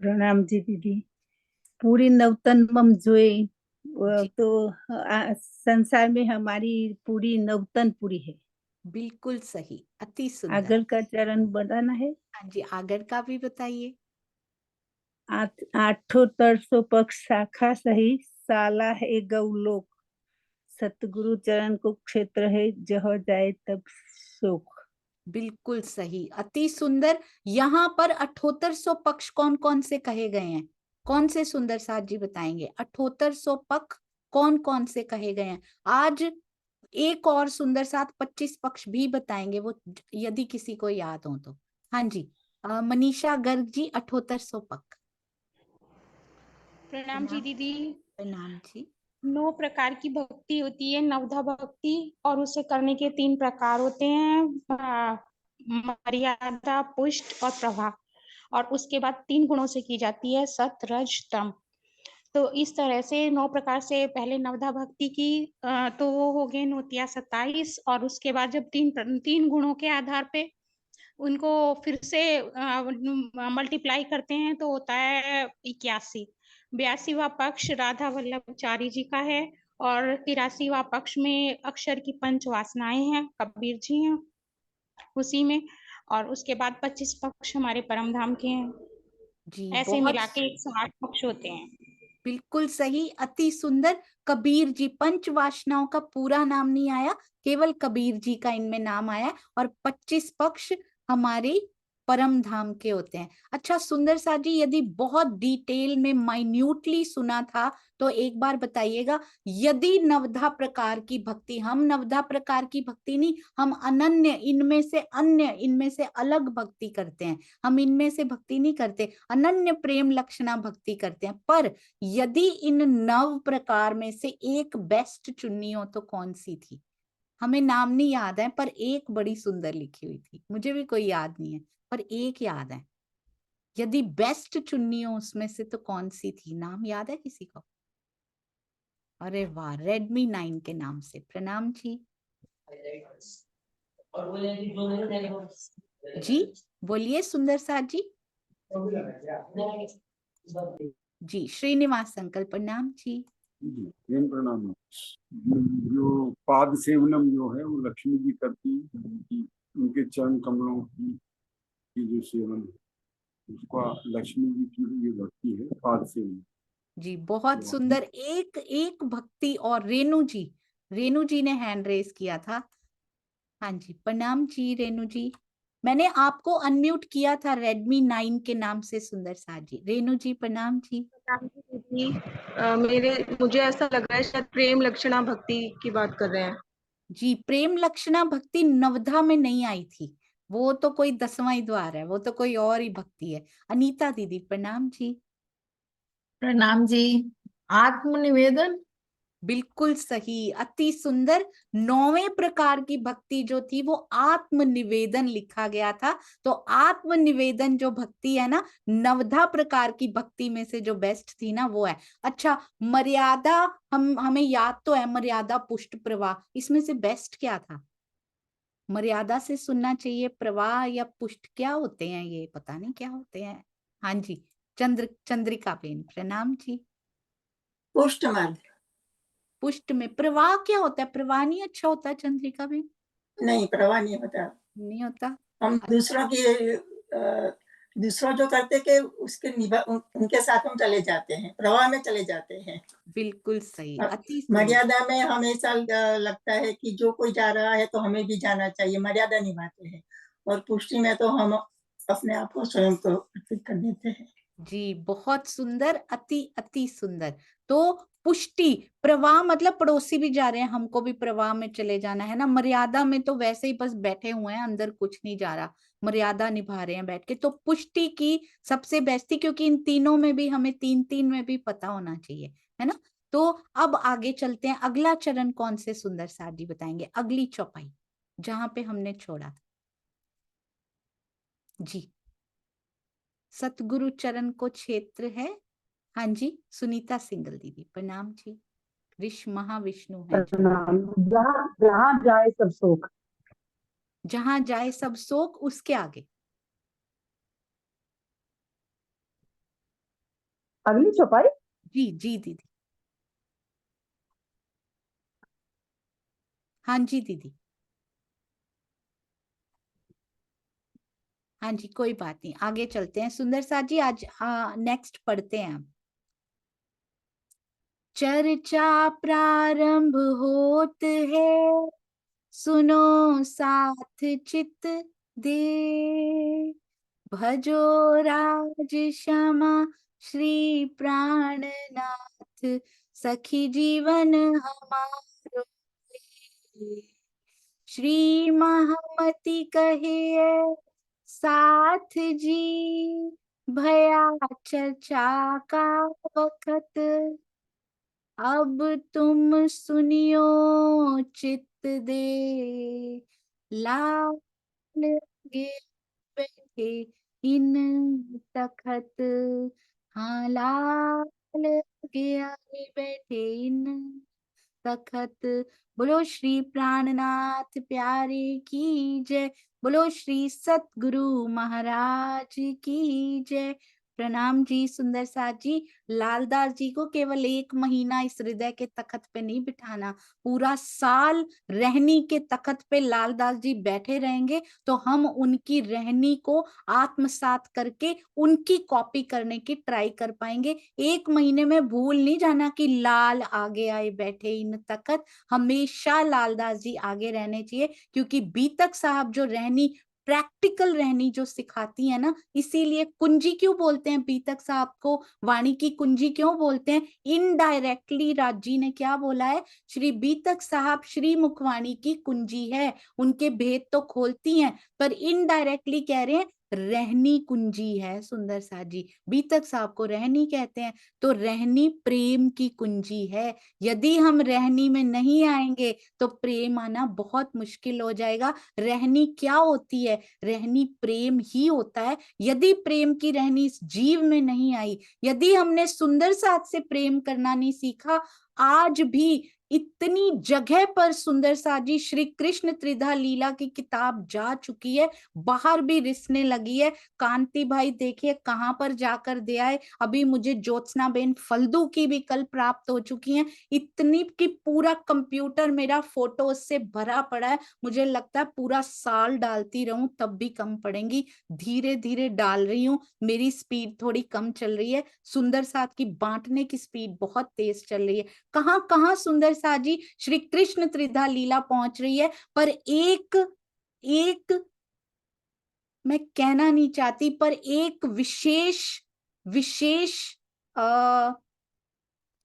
प्रणाम जी दीदी। पूरी नवतन मम जोए, तो संसार में हमारी पूरी नवतन पूरी है। बिल्कुल सही, अति सुंदर। आगर का चरण बताना है। हाँ जी, आगर का भी बताइए। आठों तरसों पक्ष शाखा सही, साला है गौलोक, सतगुरु चरण को क्षेत्र है, जहाँ जाए तब सुख। बिल्कुल सही, अति सुंदर। यहाँ पर 7800 पक्ष कौन कौन से कहे गए हैं? कौन से सुंदर साथ जी बताएंगे? 7800 पक्ष कौन कौन से कहे गए हैं? आज एक और सुंदर साथ 25 पक्ष भी बताएंगे, वो यदि किसी को याद हो तो। हाँ जी, मनीषा गर्ग जी 7800 पक्ष। प्रणाम जी दीदी। प्रणाम जी। 9 प्रकार की भक्ति होती है, नवधा भक्ति, और उसे करने के 3 प्रकार होते हैं, मर्यादा, पुष्ट और प्रभा। और उसके बाद 3 गुणों से की जाती है, सत रज तम। तो इस तरह से 9 प्रकार से पहले नवधा भक्ति की तो वो हो गए नोतिया 27, और उसके बाद जब 3 गुणों के आधार पे उनको फिर से मल्टीप्लाई करते हैं तो होता है 81। 82वां पक्ष राधा वल्लभचारी जी का है, और 83वां पक्ष में अक्षर की 5 वासनाएं हैं, कबीर जी हैं उसी में। और उसके बाद 25 पक्ष हमारे परम धाम के हैं जी। ऐसे मिला के 108 पक्ष होते हैं। बिल्कुल सही, अति सुंदर। कबीर जी, 5 वासनाओं का पूरा नाम नहीं आया, केवल कबीर जी का इनमें नाम आया। और 25 पक्ष हमारी परम धाम के होते हैं। अच्छा सुंदर साथ जी, यदि बहुत डिटेल में माइन्यूटली सुना था तो एक बार बताइएगा। यदि नवधा प्रकार की भक्ति, हम नवधा प्रकार की भक्ति नहीं, हम अनन्य, इनमें से अन्य, इनमें से अलग भक्ति करते हैं। हम इनमें से भक्ति नहीं करते, अनन्य प्रेम लक्षणा भक्ति करते हैं। पर यदि इन 9 प्रकार में से एक बेस्ट चुननी हो तो कौन सी थी? हमें नाम नहीं याद है, पर एक बड़ी सुंदर लिखी हुई थी, मुझे भी कोई याद नहीं है, पर एक याद है। यदि बेस्ट चुननी हो उसमें से तो कौन सी थी? नाम याद है किसी को? अरे वाह, रेडमी 9 के नाम से। प्रणाम जी। जी बोलिए सुंदर साथ जी। जी श्रीनिवास अंकल प्रणाम जी। प्रणाम। जो पाद सेवनम जो है वो लक्ष्मी जी करती है, उनके चरण कमलों की जो सेवन है उसका लक्ष्मी जी की ये भक्ति है, पाद सेवन। जी बहुत सुंदर। एक एक भक्ति। और रेणु जी ने हैंड रेस किया था। हाँ जी प्रणाम जी रेणु जी। मैंने आपको अनम्यूट किया था रेडमी 9 के नाम से सुंदर साथ जी। रेणु जी प्रणाम जी। मुझे ऐसा लग रहा है शायद प्रेम लक्षणा भक्ति की बात कर रहे हैं। जी प्रेम लक्षणा भक्ति नवधा में नहीं आई थी, वो तो कोई 10वां ही द्वार है, वो तो कोई और ही भक्ति है। अनीता दीदी प्रणाम जी। प्रणाम जी। आत्मनिवेदन बिल्कुल सही, अति सुंदर। 9वें प्रकार की भक्ति जो थी वो आत्मनिवेदन लिखा गया था। तो आत्मनिवेदन जो भक्ति है ना, 9 प्रकार की भक्ति में से जो बेस्ट थी ना वो है। अच्छा, मर्यादा हमें याद तो है, मर्यादा, पुष्ट, प्रवाह, इसमें से बेस्ट क्या था? मर्यादा से सुनना चाहिए, प्रवाह या पुष्ट, क्या होते हैं ये? पता नहीं क्या होते हैं। हाँ जी, चंद्रिका बेन, प्रणाम जी। पुष्ट मार्ग। पुष्ट में प्रवाह क्या होता है? प्रवाह नहीं अच्छा होता है चंद्रिका बेन? नहीं, प्रवाह नहीं होता। नहीं होता। हम दूसरों की दूसरों जो करते के उसके उनके साथ हम चले जाते हैं, प्रवाह में चले जाते हैं। बिल्कुल सही, अति मर्यादा में हमेशा लगता है कि जो कोई जा रहा है तो हमें भी जाना चाहिए, मर्यादा निभाते हैं। और पुष्टि में तो हम अपने आप को स्वयं को अर्पित कर देते हैं। जी, बहुत सुंदर, अति अति सुंदर। तो पुष्टि, प्रवाह मतलब पड़ोसी भी जा रहे हैं, हमको भी प्रवाह में चले जाना है ना। मर्यादा में तो वैसे ही बस बैठे हुए हैं, अंदर कुछ नहीं जा रहा, मर्यादा निभा रहे हैं बैठ के। तो पुष्टि की सबसे बेस्ट थी, क्योंकि इन तीनों में भी हमें तीन में भी पता होना चाहिए, है ना। तो अब आगे चलते हैं, अगला चरण कौन से सुंदर साथ जी बताएंगे? अगली चौपाई जहां पे हमने छोड़ा था जी, सतगुरु चरण को क्षेत्र है। हाँ जी, सुनीता सिंगल दीदी, प्रणाम जी। महाविष्णु है जो। जहाँ जाए सब सुख। जहां जाए सब शोक, उसके आगे अगली चौपाई। जी जी दीदी। हाँ जी दीदी। हाँ जी, कोई बात नहीं, आगे चलते हैं। सुंदर साथ जी आज नेक्स्ट पढ़ते हैं हम। चर्चा प्रारंभ होत है, सुनो साथ चित दे, भजो राज क्षमा श्री प्राणनाथ, सखी जीवन हमारो। श्री महामति कहिए साथ जी, भया चर्चा का वखत, अब तुम सुनियो चित्त दे, लाल गे बैठे इन तखत। हाँ, लाल गे आगे बैठे इन तखत। बोलो श्री प्राणनाथ प्यारे की जय, बोलो श्री सतगुरु महाराज की जय। प्रणाम जी सुंदर साथ जी। लालदास जी को केवल 1 महीना इस हृदय के तखत पे नहीं बिठाना, पूरा साल रहनी के तखत पे लालदास जी बैठे रहेंगे, तो हम उनकी रहनी को आत्मसात करके उनकी कॉपी करने की ट्राई कर पाएंगे। 1 महीने में भूल नहीं जाना कि लाल आगे आए बैठे इन तखत, हमेशा लालदास जी आगे रहने चाहिए, क्योंकि बीतक साहब जो रहनी, प्रैक्टिकल रहनी जो सिखाती है ना, इसीलिए कुंजी क्यों बोलते हैं बीतक साहब को, वाणी की कुंजी क्यों बोलते हैं? इनडायरेक्टली राज जी ने क्या बोला है, श्री बीतक साहब श्री मुखवाणी की कुंजी है, उनके भेद तो खोलती हैं, पर इनडायरेक्टली कह रहे हैं रहनी कुंजी है। सुंदर साथ जी, बीतक साहब को रहनी कहते हैं, तो रहनी प्रेम की कुंजी है। यदि हम रहनी में नहीं आएंगे तो प्रेम आना बहुत मुश्किल हो जाएगा। रहनी क्या होती है? रहनी प्रेम ही होता है। यदि प्रेम की रहनी इस जीव में नहीं आई, यदि हमने सुंदर साथ से प्रेम करना नहीं सीखा, आज भी इतनी जगह पर सुंदर साथ जी श्री कृष्ण त्रिधा लीला की किताब जा चुकी है, बाहर भी रिसने लगी है। कांति भाई देखिए कहां पर जाकर दे आए, अभी मुझे ज्योत्सना बेन फल्दू की भी कल प्राप्त हो चुकी हैं, इतनी कि पूरा कंप्यूटर मेरा फोटो से भरा पड़ा है। मुझे लगता है पूरा साल डालती रहूं तब भी कम पड़ेंगी, धीरे धीरे डाल रही हूँ, मेरी स्पीड थोड़ी कम चल रही है, सुंदर साथ की बांटने की स्पीड बहुत तेज चल रही है। कहां कहां सुंदर साथ जी श्री कृष्ण त्रिधा लीला पहुंच रही है, पर एक मैं कहना नहीं चाहती, पर एक विशेष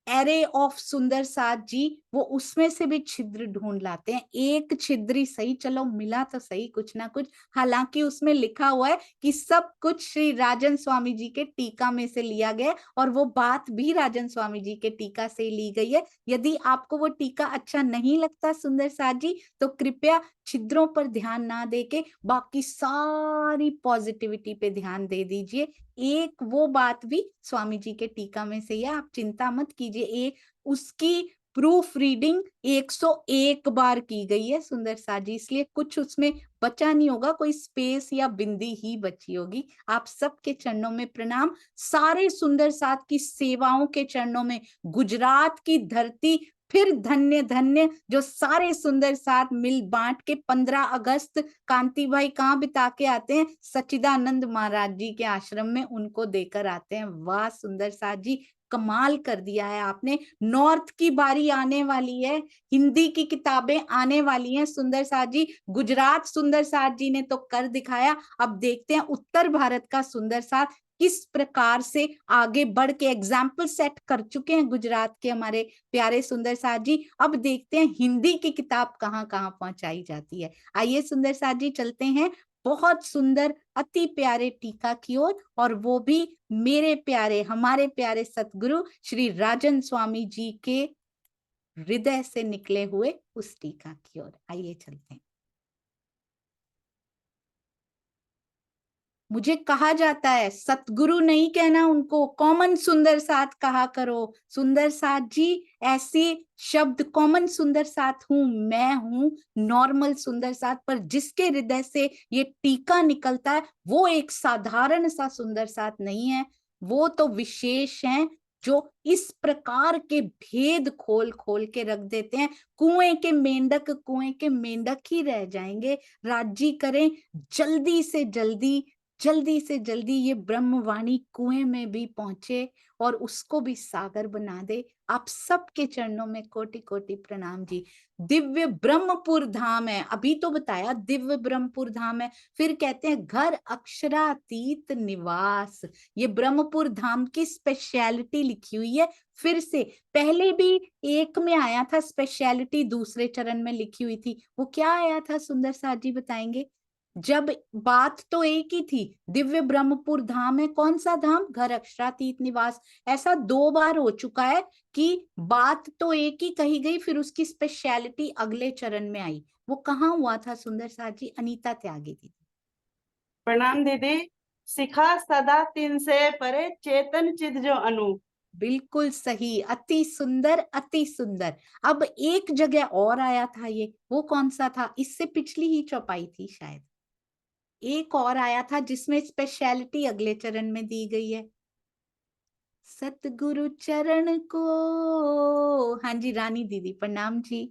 एरे ऑफ सुंदर साथ जी वो उसमें से भी छिद्र ढूंढ लाते हैं। एक छिद्र ही सही, चलो मिला तो सही कुछ ना कुछ, हालांकि उसमें लिखा हुआ है कि सब कुछ श्री राजन स्वामी जी के टीका में से लिया गया, और वो बात भी राजन स्वामी जी के टीका से ली गई है। यदि आपको वो टीका अच्छा नहीं लगता सुंदर साथ जी, तो कृपया छिद्रों पर ध्यान ना देके बाकी सारी पॉजिटिविटी पे ध्यान दे दीजिए। एक वो बात भी स्वामी जी के टीका में से है, आप चिंता मत कीजिए। एक उसकी प्रूफ रीडिंग 101 बार की गई है सुंदर साथ जी, इसलिए कुछ उसमें बचा नहीं होगा, कोई स्पेस या बिंदी ही बची होगी। आप सबके चरणों में प्रणाम, सारे सुंदर साथ की सेवाओं के चरणों में। गुजरात की धरती फिर धन्य धन्य, जो सारे सुंदर साथ मिल बांट के 15 अगस्त कांति भाई कहाँ बिता के आते हैं, सच्चिदानंद महाराज जी के आश्रम में उनको देकर आते हैं। वाह सुंदर साथ जी, कमाल कर दिया है आपने। नॉर्थ की बारी आने वाली है, हिंदी की किताबें आने वाली हैं सुंदर साथ जी। गुजरात सुंदर साथ जी ने तो कर दिखाया, अब देखते हैं उत्तर भारत का सुंदर साथ किस प्रकार से आगे बढ़ के एग्जाम्पल सेट कर चुके हैं गुजरात के हमारे प्यारे सुंदर साथ जी। अब देखते हैं हिंदी की किताब कहाँ कहाँ पहुंचाई जाती है। आइए सुंदर साथ जी चलते हैं बहुत सुंदर अति प्यारे टीका की ओर, और वो भी मेरे प्यारे हमारे प्यारे सतगुरु श्री राजन स्वामी जी के हृदय से निकले हुए उस टीका की ओर। आइए चलते हैं। मुझे कहा जाता है सतगुरु नहीं कहना उनको, कॉमन सुंदर साथ कहा करो। सुंदर साथ जी ऐसे शब्द कॉमन सुंदर साथ हूं, मैं हूं नॉर्मल सुंदर साथ, पर जिसके हृदय से ये टीका निकलता है वो एक साधारण सा सुंदर साथ नहीं है, वो तो विशेष हैं, जो इस प्रकार के भेद खोल खोल के रख देते हैं। कुएं के मेंढक ही रह जाएंगे। राजी करें जल्दी से जल्दी ये ब्रह्मवाणी कुएं में भी पहुंचे और उसको भी सागर बना दे। आप सबके चरणों में कोटि कोटि प्रणाम जी। दिव्य ब्रह्मपुर धाम है, अभी तो बताया दिव्य ब्रह्मपुर धाम है, फिर कहते हैं घर अक्षरातीत निवास। ये ब्रह्मपुर धाम की स्पेशलिटी लिखी हुई है। फिर से पहले भी एक में आया था स्पेशलिटी, दूसरे चरण में लिखी हुई थी, वो क्या आया था सुंदर साथ जी बताएंगे। जब बात तो एक ही थी, दिव्य ब्रह्मपुर धाम है, कौन सा धाम, घर अक्षरातीत निवास। ऐसा 2 बार हो चुका है कि बात तो एक ही कही गई, फिर उसकी स्पेशलिटी अगले चरण में आई। वो कहाँ हुआ था सुंदर साथ जी, अनीता त्यागी थी। प्रणाम दीदी। शिखा सदा तिन से परे, चेतन चिद जो अनु। बिल्कुल सही, अति सुंदर अति सुंदर। अब एक जगह और आया था ये, वो कौन सा था, इससे पिछली ही चौपाई थी शायद, एक और आया था जिसमें स्पेशलिटी अगले चरण में दी गई है। सतगुरु चरण को, हाँ जी रानी दीदी प्रणाम जी।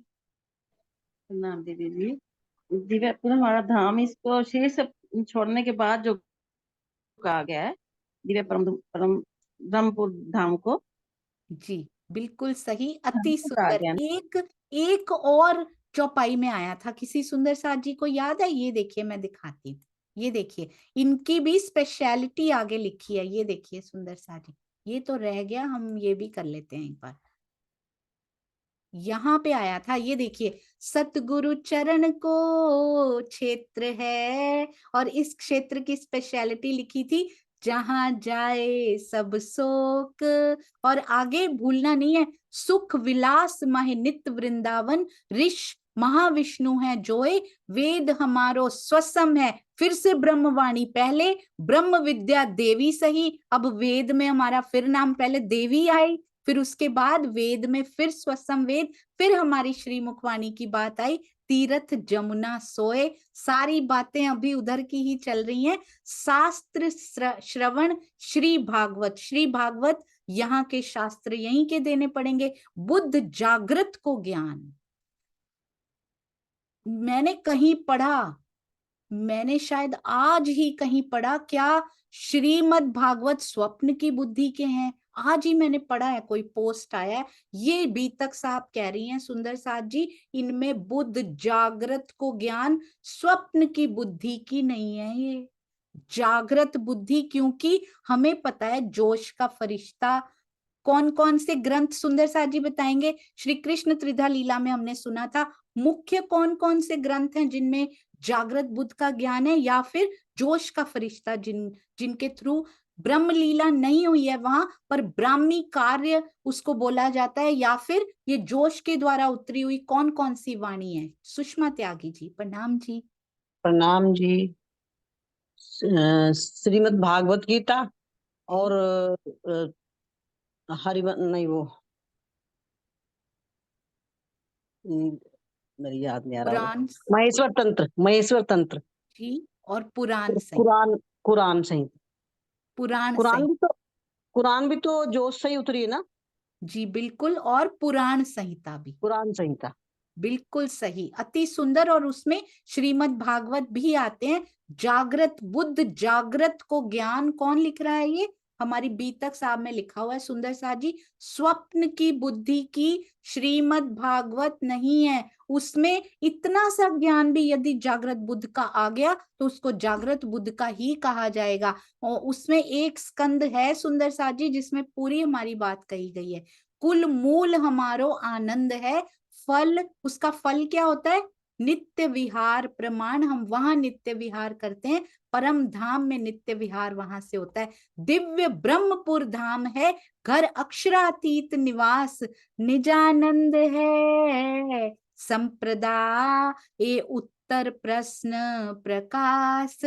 प्रणाम दीदी जी। दिव्यपुर हमारा धाम, इसको शेष छोड़ने के बाद जो कहा गया है दिव्य परम ब्रह्मपुर धाम को। जी बिल्कुल सही, अति सुंदर। एक और चौपाई में आया था, किसी सुंदर साथ जी को याद है, ये देखिए मैं दिखाती हूँ, ये देखिए इनकी भी स्पेशलिटी आगे लिखी है, ये देखिए सुंदर साथ जी, ये तो रह गया, हम ये भी कर लेते हैं एक बार। यहाँ पे आया था, ये देखिए सतगुरु चरण को क्षेत्र है, और इस क्षेत्र की स्पेशलिटी लिखी थी जहां जाए सब शोक, और आगे भूलना नहीं है, सुख विलास महे नित्य वृंदावन, ऋष महाविष्णु है जोए, वेद हमारो स्वसम है। फिर से ब्रह्मवाणी पहले, ब्रह्म विद्या देवी सही, अब वेद में हमारा फिर नाम, पहले देवी आई, फिर उसके बाद वेद में फिर स्वसम वेद, फिर हमारी श्री मुखवाणी की बात आई, तीर्थ जमुना सोए। सारी बातें अभी उधर की ही चल रही हैं। शास्त्र श्रवण श्री भागवत यहाँ के शास्त्र यहीं के देने पड़ेंगे। बुद्ध जागृत को ज्ञान, मैंने कहीं पढ़ा, मैंने शायद आज ही कहीं पढ़ा, क्या श्रीमद् भागवत स्वप्न की बुद्धि के हैं, आज ही मैंने पढ़ा है, कोई पोस्ट आया है, ये बीतक साहब कह रही हैं सुंदर साथ जी, इनमें बुद्ध जागृत को ज्ञान, स्वप्न की बुद्धि की नहीं है, ये जागृत बुद्धि, क्योंकि हमें पता है जोश का फरिश्ता कौन कौन से ग्रंथ सुंदर साथ जी बताएंगे? श्री कृष्ण त्रिधा लीला में हमने सुना था मुख्य कौन कौन से ग्रंथ हैं जिनमें जागृत बुद्ध का ज्ञान है, या फिर जोश का फरिश्ता जिनके थ्रू ब्रह्म लीला नहीं हुई है वहां पर ब्राह्मी कार्य उसको बोला जाता है, या फिर ये जोश के द्वारा उतरी हुई कौन कौन सी वाणी है? सुषमा त्यागी जी, प्रणाम जी। प्रणाम जी। श्रीमद् भागवत गीता और हरिवंश नहीं, वो मेरी याद नहीं आ रहा, पुराण महेश्वर तंत्र जी, और पुराण सहित, कुरान सहित, पुराण कुरान सहित भी तो कुरान भी तो जोश से ही उतरी है ना जी, बिल्कुल, और पुराण संहिता भी, कुरान संहिता, बिल्कुल सही, अति सुंदर। और उसमें श्रीमद् भागवत भी आते हैं। जागृत बुद्ध, जागृत को ज्ञान कौन लिख रहा है? ये हमारी बीतक साहब में लिखा हुआ है सुंदर साथ जी। स्वप्न की बुद्धि की श्रीमद् भागवत नहीं है, उसमें इतना सा ज्ञान भी यदि जागृत बुद्ध का आ गया तो उसको जागृत बुद्ध का ही कहा जाएगा। और उसमें एक स्कंद है सुंदर साथ जी जिसमें पूरी हमारी बात कही गई है। कुल मूल हमारो आनंद है, फल, उसका फल क्या होता है? नित्य विहार प्रमाण, हम वहां नित्य विहार करते हैं, परम धाम में नित्य विहार वहां से होता है। दिव्य ब्रह्मपुर धाम है, घर अक्षरातीत निवास, निजानंद है संप्रदा ए उत्तर प्रश्न प्रकाश।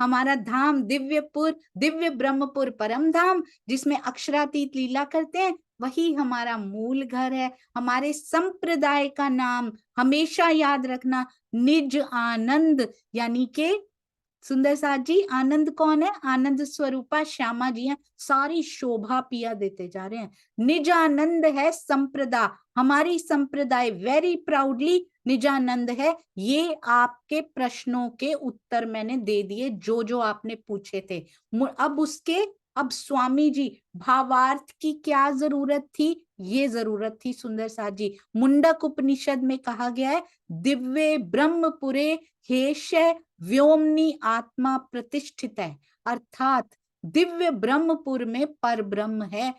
हमारा धाम दिव्यपुर, दिव्य ब्रह्मपुर परम धाम जिसमें अक्षरातीत लीला करते हैं, वही हमारा मूल घर है। हमारे संप्रदाय का नाम हमेशा याद रखना, निज आनंद, यानी के सुंदर साथ जी आनंद कौन है? आनंद स्वरूपा श्यामा जी हैं, सारी शोभा पिया देते जा रहे हैं। निजानंद है संप्रदा, हमारी संप्रदाय वेरी प्राउडली निजानंद है। ये आपके प्रश्नों के उत्तर मैंने दे दिए जो जो आपने पूछे थे। अब स्वामी जी भावार्थ की क्या जरूरत थी? ये जरूरत थी सुंदर साथ जी। मुंडक उपनिषद में कहा गया है दिव्य ब्रह्मपुरे हेश व्योमनी आत्मा प्रतिष्ठित है, अर्थात दिव्य ब्रह्मपुर में पर ब्रह्म है।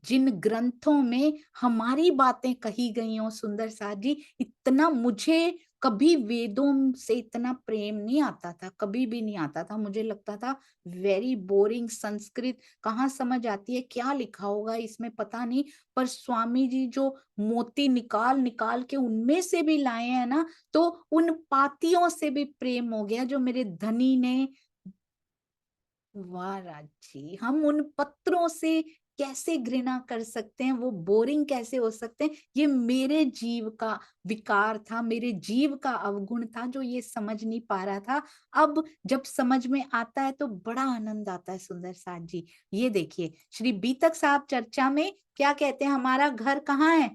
जिन ग्रंथों में हमारी बातें कही गई हो सुंदर साथ जी, इतना मुझे कभी वेदों से इतना प्रेम नहीं आता था, कभी भी नहीं आता था। मुझे लगता था वेरी बोरिंग, संस्कृत कहाँ समझ आती है, क्या लिखा होगा इसमें पता नहीं। पर स्वामी जी जो मोती निकाल निकाल के उनमें से भी लाए हैं ना, तो उन पातियों से भी प्रेम हो गया जो मेरे धनी ने। वाह राज जी, हम उन पत्रों से कैसे घृणा कर सकते हैं, वो बोरिंग कैसे हो सकते हैं? ये मेरे जीव का विकार था, मेरे जीव का अवगुण था जो ये समझ नहीं पा रहा था। अब जब समझ में आता है तो बड़ा आनंद आता है सुंदर साथ जी। ये देखिए श्री बीतक साहब चर्चा में क्या कहते हैं, हमारा घर कहाँ है?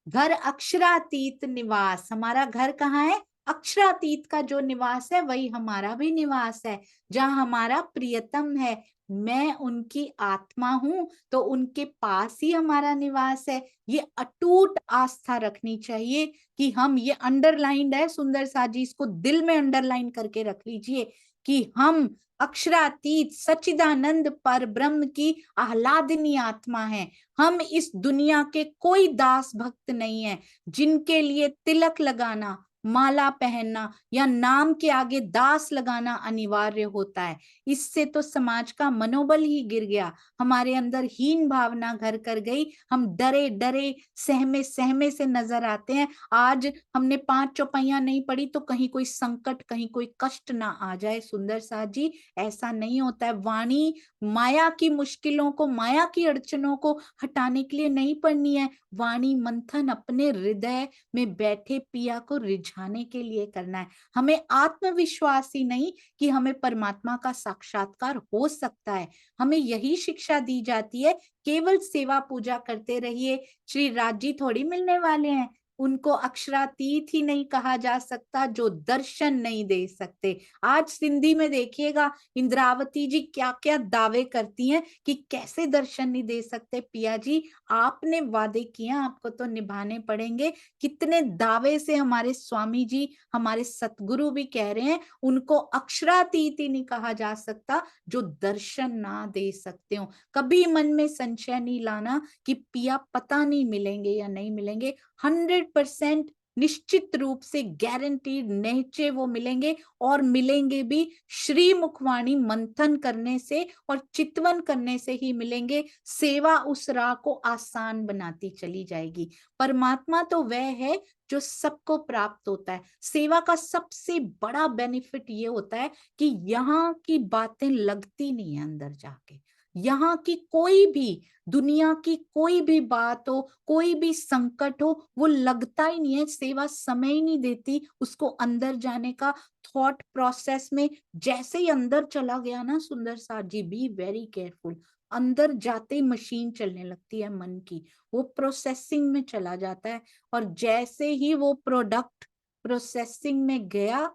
घर अक्षरातीत निवास। हमारा घर कहाँ है? अक्षरातीत का जो निवास है वही हमारा भी निवास है, जहाँ हमारा प्रियतम है। मैं उनकी आत्मा हूं तो उनके पास ही हमारा निवास है। ये अटूट आस्था रखनी चाहिए कि हम, ये अंडरलाइंड है सुंदर साथ जी, इसको दिल में अंडरलाइन करके रख लीजिए कि हम अक्षरातीत सच्चिदानंद पर ब्रह्म की आह्लादिनी आत्मा है। हम इस दुनिया के कोई दास भक्त नहीं है जिनके लिए तिलक लगाना, माला पहनना या नाम के आगे दास लगाना अनिवार्य होता है। इससे तो समाज का मनोबल ही गिर गया, हमारे अंदर हीन भावना घर कर गई। हम डरे डरे सहमे सहमे से नजर आते हैं। आज हमने 5 चौपाइयां नहीं पढ़ी तो कहीं कोई संकट, कहीं कोई कष्ट ना आ जाए। सुंदर साथ जी ऐसा नहीं होता है। वाणी माया की मुश्किलों को, माया की अड़चनों को हटाने के लिए नहीं पढ़नी है। वाणी मंथन अपने हृदय में बैठे पिया को रिझाने के लिए करना है। हमें आत्मविश्वास ही नहीं कि हमें परमात्मा का साक्षात्कार हो सकता है, हमें यही शिक्षा दी जाती है। केवल सेवा पूजा करते रहिए, श्री राज जी थोड़ी मिलने वाले हैं। उनको अक्षरातीत ही नहीं कहा जा सकता जो दर्शन नहीं दे सकते। आज सिंधी में देखिएगा इंद्रावती जी क्या क्या दावे करती हैं कि कैसे दर्शन नहीं दे सकते। पिया जी आपने वादे किए, आपको तो निभाने पड़ेंगे। कितने दावे से हमारे स्वामी जी, हमारे सतगुरु भी कह रहे हैं उनको अक्षरातीत ही नहीं कहा जा सकता जो दर्शन ना दे सकते हो। कभी मन में संशय नहीं लाना कि पिया पता नहीं मिलेंगे या नहीं मिलेंगे। 100% निश्चित रूप से गारंटीड निश्चय वो मिलेंगे, और मिलेंगे भी श्री मुखवाणी मंथन करने से और चितवन करने से ही मिलेंगे। सेवा उस राह को आसान बनाती चली जाएगी। परमात्मा तो वह है जो सबको प्राप्त होता है। सेवा का सबसे बड़ा बेनिफिट ये होता है कि यहाँ की बातें लगती नहीं है अंदर जाके। यहाँ की कोई भी दुनिया की कोई भी बात हो, कोई भी संकट हो, वो लगता ही नहीं है। सेवा समय ही नहीं देती उसको अंदर जाने का। थॉट प्रोसेस में जैसे ही अंदर चला गया ना सुंदर साथ जी, बी वेरी केयरफुल, अंदर जाते ही मशीन चलने लगती है मन की, वो प्रोसेसिंग में चला जाता है। और जैसे ही वो प्रोडक्ट प्रोसेसिंग में गया,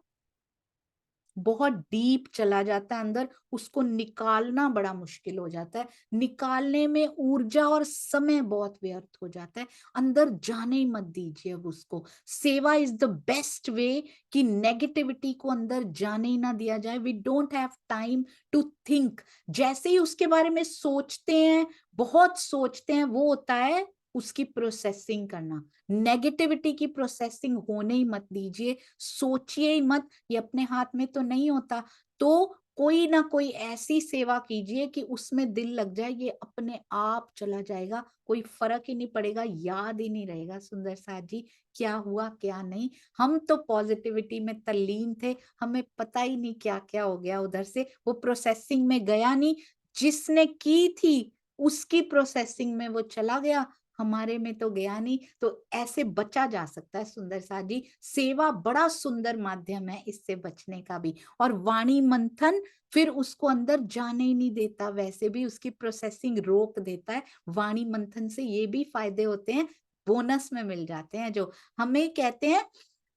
बहुत डीप चला जाता है अंदर, उसको निकालना बड़ा मुश्किल हो जाता है। निकालने में ऊर्जा और समय बहुत व्यर्थ हो जाता है। अंदर जाने ही मत दीजिए अब उसको। सेवा इज द बेस्ट वे कि नेगेटिविटी को अंदर जाने ही ना दिया जाए। We don't have time to think. जैसे ही उसके बारे में सोचते हैं, बहुत सोचते हैं, वो होता है उसकी प्रोसेसिंग करना। नेगेटिविटी की प्रोसेसिंग होने ही मत दीजिए, सोचिए ही मत, ये अपने हाथ में तो नहीं होता। तो कोई ना कोई ऐसी सेवा कीजिए कि उसमें दिल लग जाए, ये अपने आप चला जाएगा, कोई फर्क ही नहीं पड़ेगा, याद ही नहीं रहेगा सुंदर साथ जी क्या हुआ क्या नहीं। हम तो पॉजिटिविटी में तल्लीन थे, हमें पता ही नहीं क्या क्या हो गया उधर से, वो प्रोसेसिंग में गया नहीं। जिसने की थी उसकी प्रोसेसिंग में वो चला गया, हमारे में तो गया नहीं। तो ऐसे बचा जा सकता है सुंदर साथ जी। सेवा बड़ा सुंदर माध्यम है इससे बचने का भी। और वाणी मंथन फिर उसको अंदर जाने ही नहीं देता, वैसे भी उसकी प्रोसेसिंग रोक देता है। वाणी मंथन से ये भी फायदे होते हैं, बोनस में मिल जाते हैं। जो हमें कहते हैं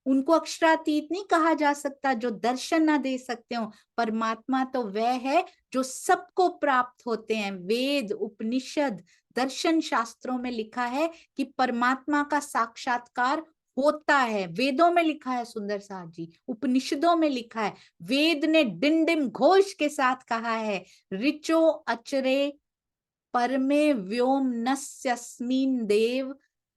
उनको अक्षरातीत नहीं कहा जा सकता जो दर्शन ना दे सकते हो। परमात्मा तो वह है जो सबको प्राप्त होते हैं। वेद, उपनिषद, दर्शन शास्त्रों में लिखा है कि परमात्मा का साक्षात्कार होता है। वेदों में लिखा है सुंदर साथ जी, उपनिषदों में लिखा है। वेद ने डिंडिम घोष के साथ कहा है, ऋचो अचरे परमे व्योम नस्यस्मिन् देव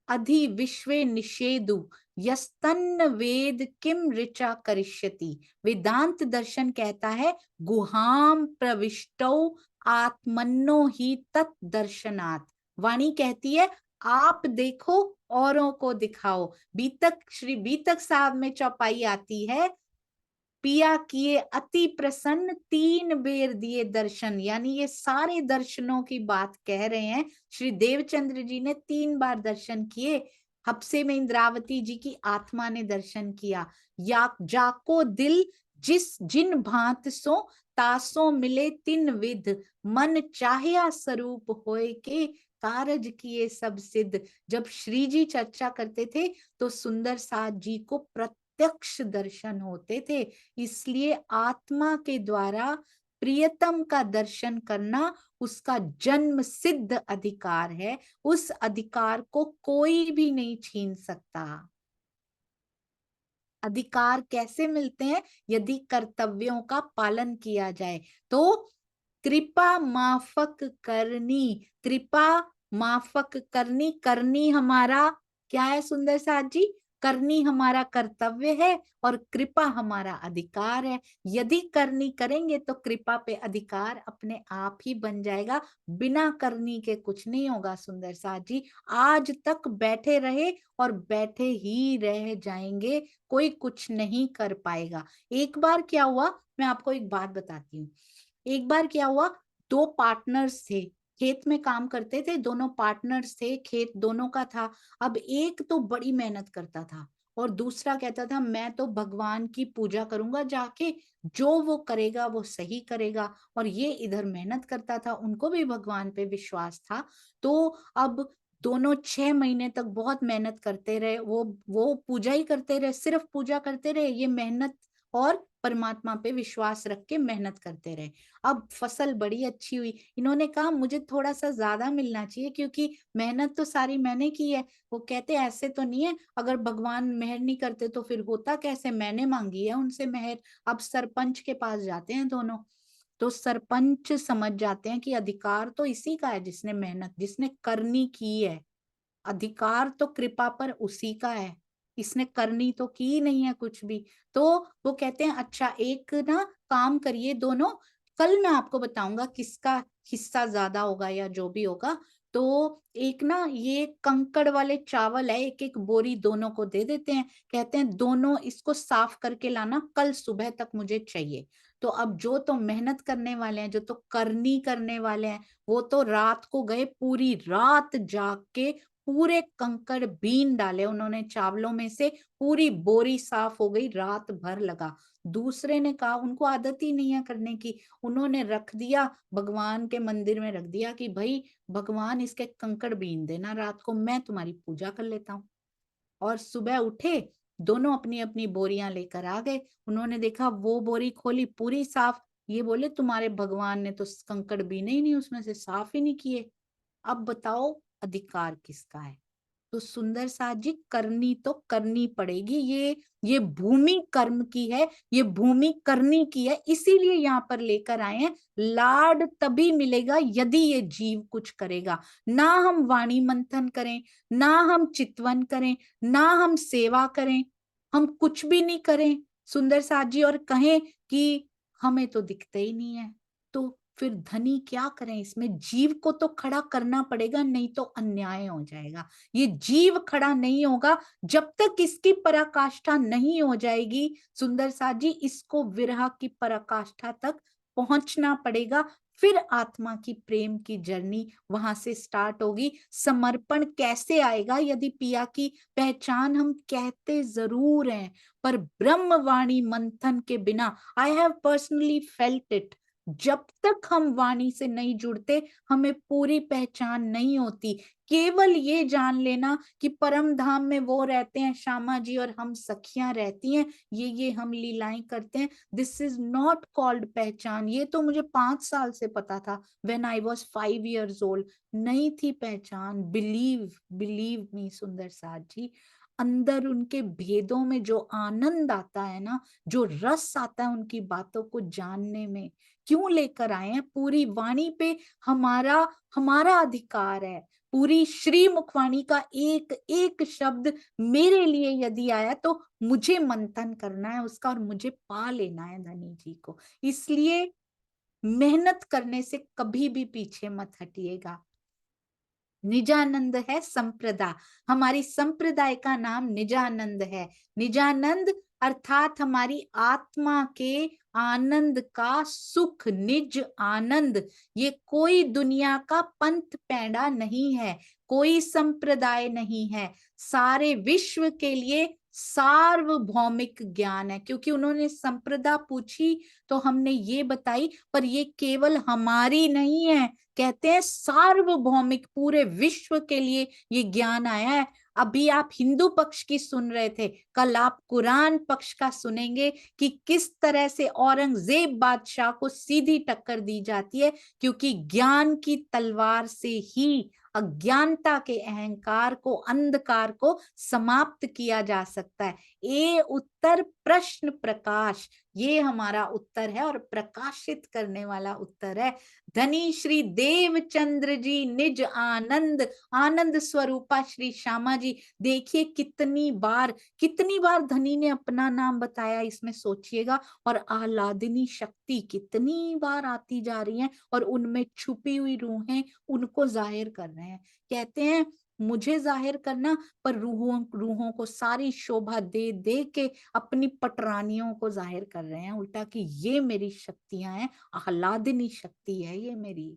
अधि विश्वे निषेदु यस्तन्न वेद किम ऋचा करिष्यति। वेदांत दर्शन कहता है गुहाम प्रविष्टौ आत्मन्नो ही तत् दर्शनात्। वाणी कहती है आप देखो औरों को दिखाओ। बीतक श्री बीतक साहब में चौपाई आती है, पिया किए अति प्रसन्न 3 बेर दिए दर्शन। यानी ये सारे दर्शनों की बात कह रहे हैं। श्री देवचंद्र जी ने 3 बार दर्शन किए। हफ्से में इंद्रावती जी की आत्मा ने दर्शन किया। या जाको दिल जिस जिन भांत सो तासो मिले तिन विध, मन चाहया स्वरूप होए के कारज किए सब सिद्ध। जब श्री जी चर्चा करते थे तो सुंदर साथ जी को प्रत्यक्ष दर्शन होते थे। इसलिए आत्मा के द्वारा प्रियतम का दर्शन करना उसका जन्म सिद्ध अधिकार है। उस अधिकार को कोई भी नहीं छीन सकता। अधिकार कैसे मिलते हैं? यदि कर्तव्यों का पालन किया जाए। तो कृपा माफक करनी, कृपा माफक करनी, करनी हमारा क्या है सुंदर साथ जी? करनी हमारा कर्तव्य है और कृपा हमारा अधिकार है। यदि करनी करेंगे तो कृपा पे अधिकार अपने आप ही बन जाएगा। बिना करनी के कुछ नहीं होगा सुंदर साथ जी। आज तक बैठे रहे और बैठे ही रह जाएंगे, कोई कुछ नहीं कर पाएगा। एक बार क्या हुआ, मैं आपको एक बात बताती हूँ। एक बार क्या हुआ, 2 पार्टनर्स थे, खेत में काम करते थे, दोनों पार्टनर्स थे, खेत दोनों का था। अब एक तो बड़ी मेहनत करता था और दूसरा कहता था मैं तो भगवान की पूजा करूंगा जाके, जो वो करेगा वो सही करेगा। और ये इधर मेहनत करता था, उनको भी भगवान पे विश्वास था। तो अब दोनों 6 महीने तक बहुत मेहनत करते रहे, वो पूजा ही करते रहे, सिर्फ पूजा करते रहे, ये मेहनत और परमात्मा पे विश्वास रख के मेहनत करते रहे। अब फसल बड़ी अच्छी हुई, इन्होंने कहा मुझे थोड़ा सा ज्यादा मिलना चाहिए क्योंकि मेहनत तो सारी मैंने की है। वो कहते ऐसे तो नहीं है, अगर भगवान मेहर नहीं करते तो फिर होता कैसे, मैंने मांगी है उनसे मेहर। अब सरपंच के पास जाते हैं दोनों, तो सरपंच समझ जाते हैं कि अधिकार तो इसी का है जिसने मेहनत, जिसने करनी की है, अधिकार तो कृपा पर उसी का है, इसने करनी तो की नहीं है कुछ भी। तो वो कहते हैं अच्छा एक ना काम करिए दोनों, कल मैं आपको बताऊंगा किसका हिस्सा ज्यादा होगा या जो भी होगा। तो एक ना ये कंकड़ वाले चावल है, एक एक बोरी दोनों को दे देते हैं, कहते हैं दोनों इसको साफ करके लाना, कल सुबह तक मुझे चाहिए। तो अब जो तो मेहनत करने वाले हैं, जो तो करनी करने वाले हैं, वो तो रात को गए, पूरी रात जाग के पूरे कंकड़ बीन डाले उन्होंने चावलों में से, पूरी बोरी साफ हो गई, रात भर लगा। दूसरे ने कहा, उनको आदत ही नहीं है करने की, उन्होंने रख दिया भगवान के मंदिर में, रख दिया कि भाई भगवान इसके कंकड़ बीन देना रात को, मैं तुम्हारी पूजा कर लेता हूँ। और सुबह उठे, दोनों अपनी अपनी बोरियां लेकर आ गए, उन्होंने देखा वो बोरी खोली पूरी साफ, ये बोले तुम्हारे भगवान ने तो कंकड़ बीने ही नहीं, उसमें से साफ ही नहीं किए। अब बताओ अधिकार किसका है? तो सुंदर साथ जी, करनी तो करनी पड़ेगी, ये भूमि कर्म की है, ये भूमि करनी की है, इसीलिए यहाँ पर लेकर आए हैं। लाड तभी मिलेगा यदि ये जीव कुछ करेगा, ना हम वाणी मंथन करें, ना हम चितवन करें, ना हम सेवा करें, हम कुछ भी नहीं करें सुंदर साथ जी, और कहें कि हमें तो दिखते ही नहीं है, तो फिर धनी क्या करें? इसमें जीव को तो खड़ा करना पड़ेगा, नहीं तो अन्याय हो जाएगा। ये जीव खड़ा नहीं होगा जब तक इसकी पराकाष्ठा नहीं हो जाएगी सुंदर साथ जी, इसको विरह की पराकाष्ठा तक पहुंचना पड़ेगा, फिर आत्मा की प्रेम की जर्नी वहां से स्टार्ट होगी। समर्पण कैसे आएगा? यदि पिया की पहचान हम कहते जरूर हैं, पर ब्रह्मवाणी मंथन के बिना, I have personally felt it, जब तक हम वाणी से नहीं जुड़ते हमें पूरी पहचान नहीं होती। केवल ये जान लेना कि परम धाम में वो रहते हैं श्यामा जी और हम सखियां रहती हैं, ये हम लीलाएं करते हैं, दिस इज नॉट कॉल्ड पहचान। ये तो मुझे 5 साल से पता था, when I was 5 years old, नहीं थी पहचान। बिलीव मी सुंदर साथ जी, अंदर उनके भेदों में जो आनंद आता है ना, जो रस आता है उनकी बातों को जानने में, क्यों लेकर आए हैं? पूरी वाणी पे हमारा अधिकार है, पूरी श्री मुखवाणी का एक एक शब्द मेरे लिए यदि आया तो मुझे मंथन करना है उसका और मुझे पा लेना है धनी जी को। इसलिए मेहनत करने से कभी भी पीछे मत हटिएगा। निजानंद है संप्रदा, हमारी संप्रदाय का नाम निजानंद है। निजानंद अर्थात हमारी आत्मा के आनंद का सुख, निज आनंद। ये कोई दुनिया का पंथ पैंडा नहीं है, कोई संप्रदाय नहीं है, सारे विश्व के लिए सार्वभौमिक ज्ञान है। क्योंकि उन्होंने संप्रदा पूछी तो हमने ये बताई, पर ये केवल हमारी नहीं है, कहते हैं सार्वभौमिक, पूरे विश्व के लिए ये ज्ञान आया है। अभी आप हिंदू पक्ष की सुन रहे थे, कल आप कुरान पक्ष का सुनेंगे कि किस तरह से औरंगजेब बादशाह को सीधी टक्कर दी जाती है, क्योंकि ज्ञान की तलवार से ही अज्ञानता के अहंकार को, अंधकार को समाप्त किया जा सकता है। ए उत्तर प्रश्न प्रकाश, ये हमारा उत्तर है और प्रकाशित करने वाला उत्तर है। धनी श्री देवचंद्र जी निज आनंद, आनंद स्वरूपा श्री श्यामा जी, देखिए कितनी बार धनी ने अपना नाम बताया, इसमें सोचिएगा। और आह्लादिनी शक्ति कितनी बार आती जा रही है और उनमें छुपी हुई रूहें उनको जाहिर कर रहे हैं। कहते हैं मुझे जाहिर करना, पर रूहों को सारी शोभा दे दे के अपनी पटरानियों को जाहिर कर रहे हैं उल्टा, कि ये मेरी शक्तियां हैं, आह्लादिनी शक्ति है ये मेरी।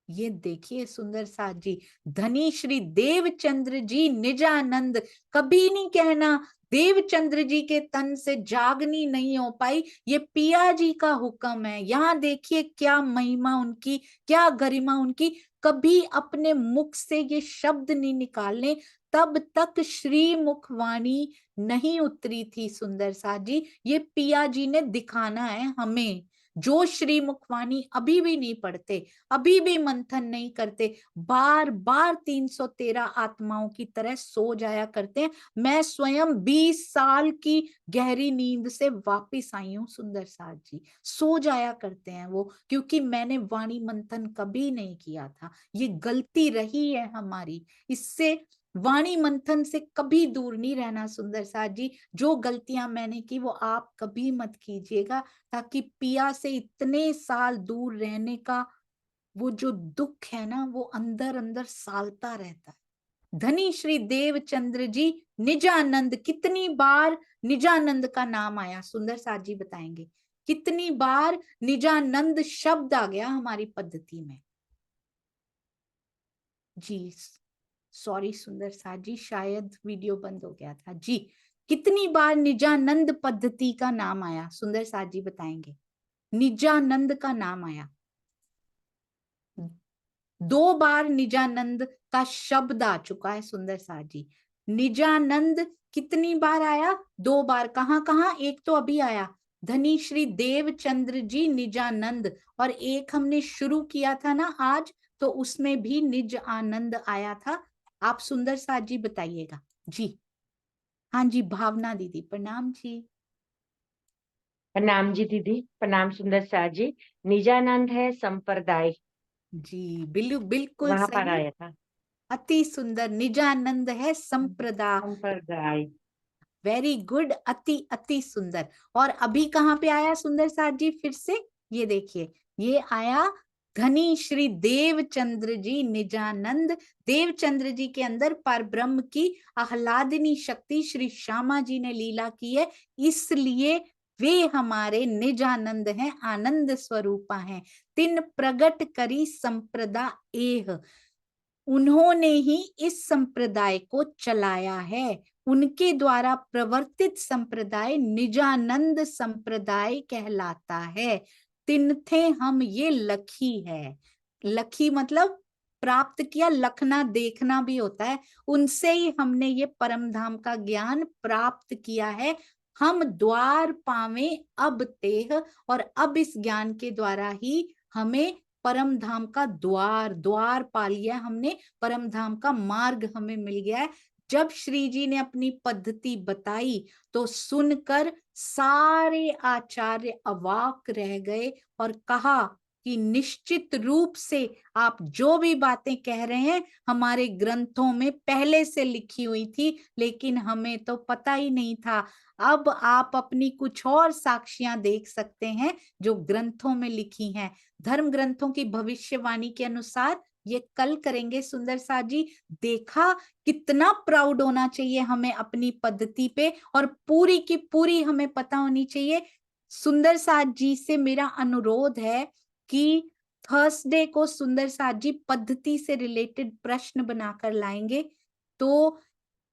ये देखिए सुंदर साथ जी, धनी श्री देवचंद्र जी निजानंद, कभी नहीं कहना देवचंद्र जी के तन से जागनी नहीं हो पाई, ये पिया जी का हुक्म है। यहाँ देखिए क्या महिमा उनकी, क्या गरिमा उनकी, कभी अपने मुख से ये शब्द नहीं निकालने, तब तक श्री मुखवाणी नहीं उतरी थी सुंदर साथ जी। ये पिया जी ने दिखाना है हमें, जो श्री मुखवाणी अभी भी नहीं पढ़ते, अभी भी मंथन नहीं करते, बार बार 313 आत्माओं की तरह सो जाया करते हैं। मैं स्वयं 20 साल की गहरी नींद से वापिस आई हूँ सुंदर साथ जी, सो जाया करते हैं वो, क्योंकि मैंने वाणी मंथन कभी नहीं किया था। ये गलती रही है हमारी, इससे वाणी मंथन से कभी दूर नहीं रहना सुंदर साथ जी। जो गलतियां मैंने की वो आप कभी मत कीजिएगा, ताकि पिया से इतने साल दूर रहने का वो जो दुख है ना, वो अंदर अंदर सालता रहता है। धनी श्री देवचंद्र जी निजानंद, कितनी बार निजानंद का नाम आया सुंदर साथ जी बताएंगे, कितनी बार निजानंद शब्द आ गया हमारी पद्धति में। जी सॉरी सुंदर साथ जी, शायद वीडियो बंद हो गया था जी। कितनी बार निजानंद पद्धति का नाम आया सुंदर साथ जी बताएंगे, निजानंद का नाम आया। 2 बार निजानंद का शब्द आ चुका है सुंदर साथ जी। निजानंद कितनी बार आया? 2 बार। कहाँ कहाँ? एक तो अभी आया धनी श्री देवचंद्र जी निजानंद, और एक हमने शुरू किया था ना आज, तो उसमें भी निज आनंद आया था। आप सुंदर साथ जी बताइएगा जी। हाँ जी भावना दीदी प्रणाम जी। प्रणाम जी दीदी, प्रणाम सुंदर शाह जी। निजानंद है संप्रदाय जी बिल्कुल वहां पर सही, आया था। अति सुंदर। निजानंद है संप्रदाय। वेरी गुड, अति अति सुंदर। और अभी कहाँ पे आया सुंदर साथ जी? फिर से ये देखिए, ये आया धनी श्री देवचंद्र जी निजानंद। देवचंद्र जी के अंदर परब्रह्म की आह्लादिनी शक्ति श्री श्यामा जी ने लीला की है, इसलिए वे हमारे निजानंद हैं, आनंद स्वरूपा हैं। तिन प्रगट करी संप्रदा एह, उन्होंने ही इस संप्रदाय को चलाया है। उनके द्वारा प्रवर्तित संप्रदाय निजानंद संप्रदाय कहलाता है। तिनथे हम ये लखी है, लखी मतलब प्राप्त किया, लखना देखना भी होता है, उनसे ही हमने ये परम धाम का ज्ञान प्राप्त किया है। हम द्वार पावे अब तेह, और अब इस ज्ञान के द्वारा ही हमें परम धाम का द्वार पा लिया हमने, परम धाम का मार्ग हमें मिल गया है। जब श्री जी ने अपनी पद्धति बताई तो सुनकर सारे आचार्य अवाक रह गए और कहा कि निश्चित रूप से आप जो भी बातें कह रहे हैं हमारे ग्रंथों में पहले से लिखी हुई थी, लेकिन हमें तो पता ही नहीं था। अब आप अपनी कुछ और साक्षियां देख सकते हैं जो ग्रंथों में लिखी हैं। धर्म ग्रंथों की भविष्यवाणी के अनुसार ये कल करेंगे सुंदर साथ जी। देखा कितना प्राउड होना चाहिए हमें अपनी पद्धति पे, और पूरी की पूरी हमें पता होनी चाहिए। सुंदर साथ जी से मेरा अनुरोध है कि थर्सडे को सुंदर साथ जी पद्धति से रिलेटेड प्रश्न बनाकर लाएंगे। तो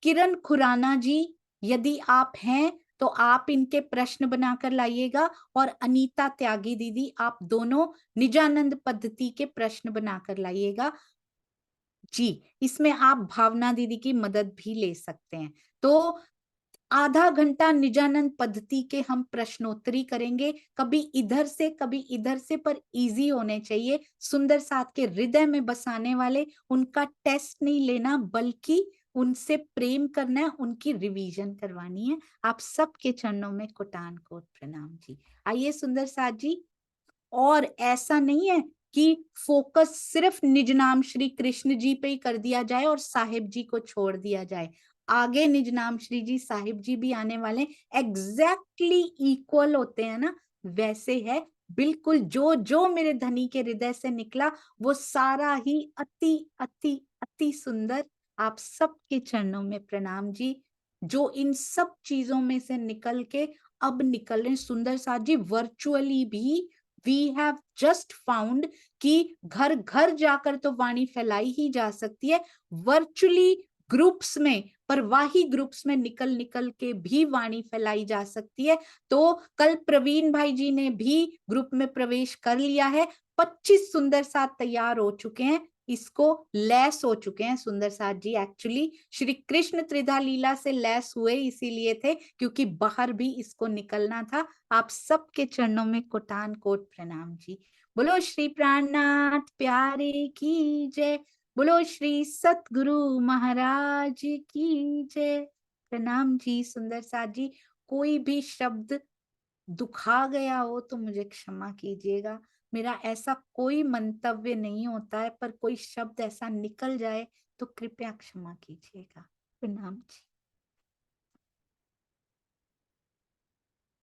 किरण खुराना जी, यदि आप हैं तो आप इनके प्रश्न बनाकर लाइएगा, और अनीता त्यागी दीदी आप दोनों निजानंद पद्धति के प्रश्न बनाकर लाइएगा जी। इसमें आप भावना दीदी की मदद भी ले सकते हैं। तो आधा घंटा निजानंद पद्धति के हम प्रश्नोत्तरी करेंगे, कभी इधर से कभी इधर से, पर इजी होने चाहिए, सुंदर साथ के हृदय में बसाने वाले। उनका टेस्ट नहीं लेना, बल्कि उनसे प्रेम करना है, उनकी रिवीजन करवानी है। आप सबके चरणों में कोटान कोट प्रणाम जी। आइए सुंदर साथ जी, और ऐसा नहीं है कि फोकस सिर्फ निज नाम श्री कृष्ण जी पे ही कर दिया जाए और साहिब जी को छोड़ दिया जाए। आगे निज नाम श्री जी साहिब जी भी आने वाले, एग्जैक्टली इक्वल होते हैं ना, वैसे है बिल्कुल। जो जो मेरे धनी के हृदय से निकला वो सारा ही अति अति अति सुंदर। आप सबके चरणों में प्रणाम जी, जो इन सब चीजों में से निकल के अब निकल रहे सुंदर साथ जी, वर्चुअली भी वी हैव जस्ट फाउंड कि घर घर जाकर तो वाणी फैलाई ही जा सकती है, वर्चुअली ग्रुप्स में, परवाही ग्रुप्स में निकल निकल के भी वाणी फैलाई जा सकती है। तो कल प्रवीण भाई जी ने भी ग्रुप में प्रवेश कर लिया है, 25 सुंदर साथ तैयार हो चुके हैं, इसको लैस हो चुके हैं। सुंदर साथ जी एक्चुअली श्री कृष्ण त्रिधा लीला से लैस हुए इसीलिए थे क्योंकि बाहर भी इसको निकलना था। आप सबके चरणों में कोटान कोट प्रणाम जी। बोलो श्री प्राणनाथ प्यारे की जय, बोलो श्री सतगुरु महाराज की जय। प्रणाम जी सुंदर साथ जी। कोई भी शब्द दुखा गया हो तो मुझे क्षमा कीजिएगा, मेरा ऐसा कोई मंतव्य नहीं होता है, पर कोई शब्द ऐसा निकल जाए तो कृपया क्षमा कीजिएगा। प्रणाम जी।